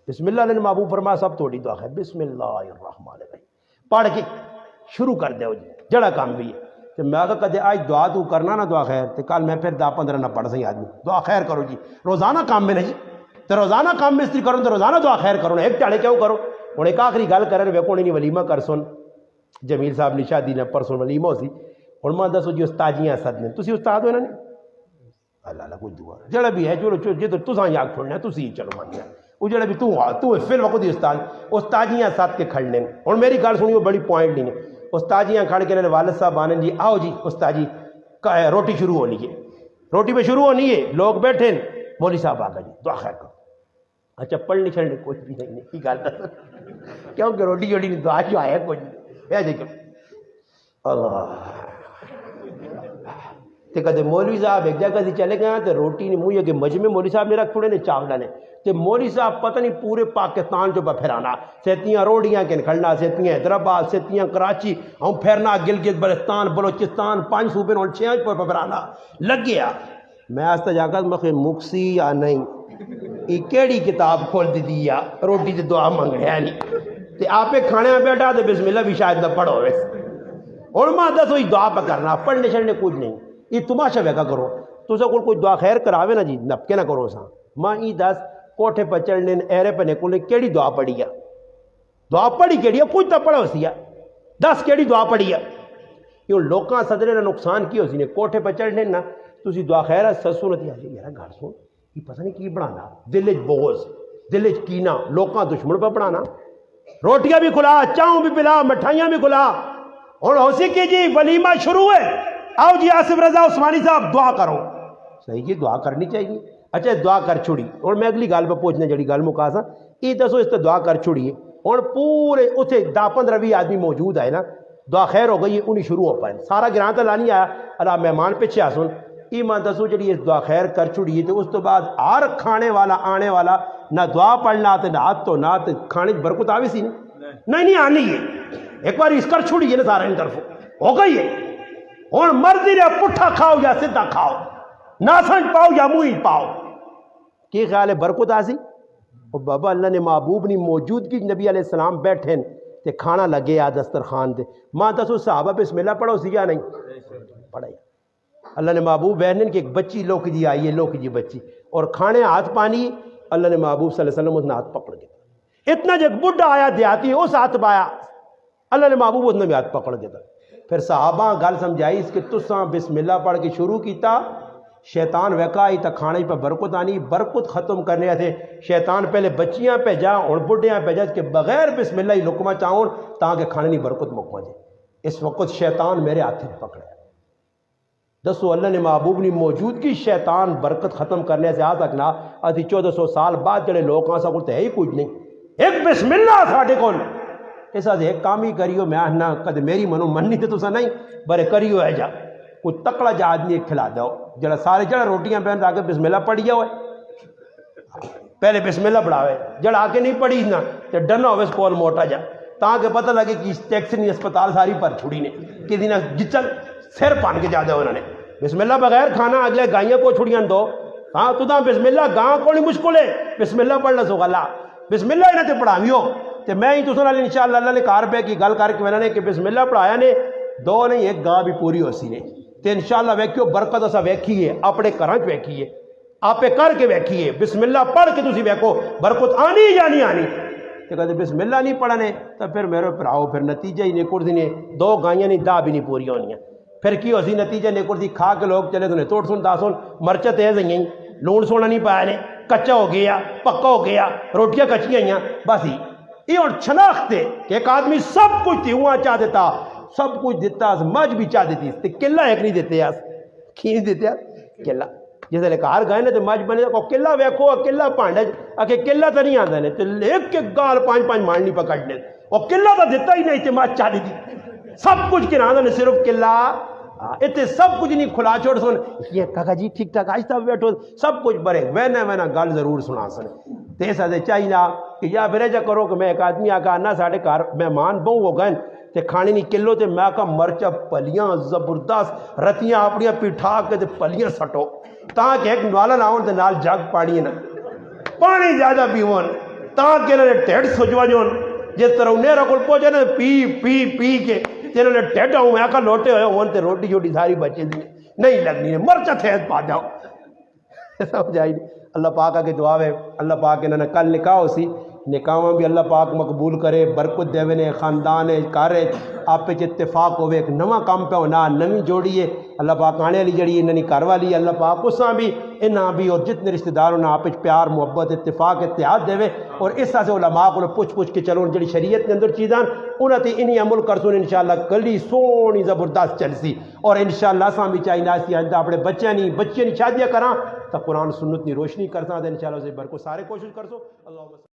بسم اللہ نے محبوب فرما سب تو وڈی دعا خیر، بسم اللہ الرحمن الرحیم پڑھ کے شروع کر دے جڑا کام بھی ہے، تو میں کہا کدے آج دعا تو کرنا نا دعا خیر، تو کل میں پھر 10-15 نہ پڑھ سکیں آدمی دعا خیر کرو جی، روزانہ کام میں نہیں، تو روزانہ کام میں استری کرو تو روزانہ دعا خیر کرو نا، ایک چاڑے کیوں کرو، ہوں ایک آخری گل کرے ویکو نہیں ولیمہ کر سن، جمیل صاحب نے شادی نے پرسوں ولیمہ ہو سی، ہوں میں دسو جی استادیاں سد نے، تسی استاد ہو نا نہیں، اللہ اللہ کوئی دعا جڑا بھی ہے چلو جی تو تساں یاد چھوڑنا تسی چلو مان گیا، وہ جڑا بھی تو فی الوقت ہی استادیاں سد کے کھڑنے، ہوں میری گل سنی وہ بڑی پوائنٹ نہیں ہے، استادیاں کھڑ کے والد صاحب آنے جی آؤ جی استاد جی روٹی شروع ہونی ہے، روٹی پہ شروع ہونی ہے، لوگ بیٹھے مولوی صاحب آ گئے جی دعا خیر کرو، اچھا پڑھنے چھڑنے کچھ بھی نہیں کی گل کیونکہ روٹی جوڑی نہیں دعا جو آیا کچھ نہیں دیکھو اللہ تے کدے مولوی صاحب ایک جگہ سے چلے گئے تو روٹی نے منہ کے مجمع مولوی صاحب نے رکھ چھوڑے نے چاول نے تے مولوی صاحب پتہ نہیں پورے پاکستان جو پھرانا سیتیاں روڑیاں کے کھڑنا سیتیاں حیدرآباد سیتیاں کراچی ہوں پھرنا گلگت بلتستان بلوچستان 5 صوبے اور 6 پر پھرانا لگ گیا، میں آج تک جا کر مخ مکسی یا نہیں یہ کیڑی کتاب کھول دی دی یا روٹی تے دعا منگ ہے نہیں تے آپ کھانے میں بیٹھا تو بسم اللہ بھی شاید نہ پڑھو ویسے، اور ماں دسو یہ دعا پہ کرنا پڑھنے چھڑنے کچھ نہیں، یہ تماشا ویکا کرو تو سا کوئی دعا خیر کراوے نا جی نپکے نہ کرو سا، ماں یہ دس کوٹھے پہ چڑھنے ایرے پہ نکلنے کیڑی دعا پڑھی ہے، دعا پڑھی کیڑی ہے کچھ تو پڑھو سی ہے، 10 کیڑی دعا پڑھی ہے، یہ لوکاں صدرے نے نقصان کی ہو سی نے کوٹھے پہ چڑھنے نا تسی دعا خیر ہے سسو نتی آجے میرا گھر سن یہ پتہ نہیں کی بنانا، دل بغض دل کینا لوکاں دشمن پہ بنانا، روٹیاں بھی کھلا چاؤں بھی پلا مٹھائیاں بھی کھلا، اور ہو سی کہ جی ولیمہ شروع ہے آؤ جی آصف رضا عثمانی صاحب دعا کرو، صحیح جی دعا کرنی چاہیے، اچھا دعا کر چھوڑی، اور میں اگلی گل پہ پوچھنے جڑی گل مکا سا یہ دسو اس تے دعا کر چھوڑیے، اور پورے اتنے 10-15-20 آدمی موجود ہے نا دعا خیر ہو گئی انہیں شروع ہو پائے سارا گراں تو لانی آیا اللہ مہمان پیچھے آ سن ایمان دسو جڑی اس دعا خیر کر چھوڑیے تو اس تو بعد ہر کھانے والا آنے والا نہ دعا پڑھنا تے نہ ہاتھ تو نہ کھانے برکت آوی سی نہیں آنی ہے، ایک بار اس کر چھوڑیے نا سارا ان طرف ہو گئی ہے، اور مرضی نے پٹھا کھاؤ یا سیدھا کھاؤ، نہ سمجھ پاؤ یا منہ پاؤ، کی خیال ہے برکت آسی؟ اور بابا اللہ نے محبوب نے موجودگی نبی علیہ السلام بیٹھے تے کھانا لگے آ دسترخوان دے ماں دسو صحابہ بسم اللہ پڑھو سی یا نہیں پڑھا؟ اللہ نے محبوب بہن کہ ایک بچی لوک جی آئی ہے، لوک جی بچی، اور کھانے ہاتھ پانی، اللہ نے محبوب صلی اللہ علیہ وسلم اس نے ہاتھ پکڑ کے اتنا جو بڈھا آیا دیہاتی اس ہاتھ پایا، اللہ نے محبوب اس نے بھی ہاتھ پکڑ کے پھر صحابہ گل سمجھائی اس کہ تساں بسم اللہ پڑھ کے شروع کیتا، شیطان ویکا آئی تا کھانے پہ برکت آنی، برکت ختم کرنے تھے شیطان پہلے بچیاں پہ جا اور بڈھیاں پہ جا کہ بغیر بسم اللہ ہی لکمہ چاہوں تاکہ کھانے نہیں برکت مکمہ جائے۔ اس وقت شیطان میرے ہاتھ پکڑا ہے، دسو اللہ نے محبوب نے موجودگی شیطان برکت ختم کرنے سے آ سکنا، ادھی 1400 سال بعد جڑے لوگ آسا کرتے ہے ہی کچھ نہیں، ایک بسم اللہ ساڑھے کون ایسا ایک کام ہی کریو، میں نہ کد میری منو مننی تے تسا نہیں برے کریو ہے جا کوئی تکڑا جا آدمی کھلا دو جڑا سارے جڑا روٹیاں پہن آگے بسم اللہ پڑھیا ہوئے، پہلے بسم اللہ پڑھاوے، جڑا آگے نہیں پڑھی نہ تے ڈرنا ہوئے سکول موٹا جا تاکہ پتہ لگے کہ اس ٹیکس نہیں اسپتال ساری پر چھڑی نے کہ دینا جچل سر پان کے جاتے انہوں نے بسم اللہ بغیر کھانا اگلے گائیاں کو چھڑیاں دو، ہاں تو دا بسم اللہ گاں کو نہیں مشکل ہے، بسم اللہ پڑھنا سو غلہ بسم اللہ انہیں تے پڑھاویو تے میں ہی تو سنال انشاءاللہ اللہ نے کار پہ کی گل کر کے میں نے کہ بسم اللہ پڑھایا نے دو نہیں ایک گاں بھی پوری ہو سی نے تے انشاءاللہ ویکھیو برکت اسا ویکھیے اپنے گھراں وچ ویکھیے آپے کر کے ویکھیے بسم اللہ پڑھ کے تسی ویکھو برکت آنی یا نہیں آنی، تے کہتے بسم اللہ نہیں پڑھنے تو پھر میرے پھراؤ پھر نتیجہ ہی نکڑ دینے دو گائیاں نہیں دا بھی نہیں پوری ہونیاں، پھر کی ہوسی نتیجہ نکڑ دی کھا کے لوگ چلے تو نے توڑ سن دا سن مرچہ تیز ہیں لون سونا نہیں پایا نے کچا ہو گیا پکا ہو گیا روٹیاں کچیاں ہیں بس ہی یہ اور شناخت ہے کہ ایک آدمی سب کچھ تھی ہوا چاہ دیتا سب کچھ دیتا مجھ بھی چاہ دیتی تے کلہ ایک نہیں دیتے کی نہیں دیتے کلہ جیسے لے کار گئے نا تو مجھ بنے کو کلہ ویکھو کلہ پانڈا کہ کلہ تو نہیں آتا نے تو ایک ایک گال 5 ماننی پکڑنے اور کلہ تو دیتا ہی نہیں تے مجھ چاہ دیتی سب کچھ کی نہ صرف کلہ اتنے سب کچھ نہیں کھلا چھوڑ سن یہ کہا جی ٹھیک ٹھاک آہستہ بیٹھو سب کچھ برے وینا گل ضرور سنا سن تے ایسا چاہیے نا کہ یا پھر ایجا کرو کہ میں ایک آدمی آکا نہ ساڑھے کار مہمان بہوں ہو گئے تے کھانے نہیں کلو تے میں آکا مرچہ پلیاں زبردست رتیاں اپنیاں پیٹھا کے تے پلیاں سٹو تاکہ ایک نوالا ناؤن تے نال جگ پانی نا پانی زیادہ پیون تاکہ انہوں نے ٹیڑ سجوا جون جس طرح انہیں رکھل پوچھے نا پی کے تیرے نے ٹیڑا ہوں میں آکا لوٹے ہوئے ہوں تے روٹی جوٹی ساری بچے دی نہیں لگنی ہے مرچہ تھیز پا جاؤ سمجھائی اللہ پاک کے دعا ہے اللہ پاک انہوں نے کل نکاح ہو سی نکاح بھی اللہ پاک مقبول کرے برکت دے نے خاندان کارے آپ پہ اتفاق ہوئے ایک نواں کام پہ ہونا نویں جوڑی ہے اللہ پاک آنے والی جڑی انہوں نے گھر والی اللہ پاک اساں بھی انہاں بھی اور جتنے رشتہ دار ہونا آپ پیار محبت اتفاق اتحاد دے اور اس طرح سے علماء کو پوچھ کے چلو جڑی شریعت کے اندر چیزاں انہوں نے انہیں عمل کر سن انشاءاللہ کلی سونی زبردست چل سی اور انشاءاللہ ساں بھی چاہیے ناسی آئندہ اپنے بچے نہیں شادیاں کراں تو قرآن سنت نہیں روشنی کرتا انشاءاللہ اسے برکو سارے کوشش کر سو اللہ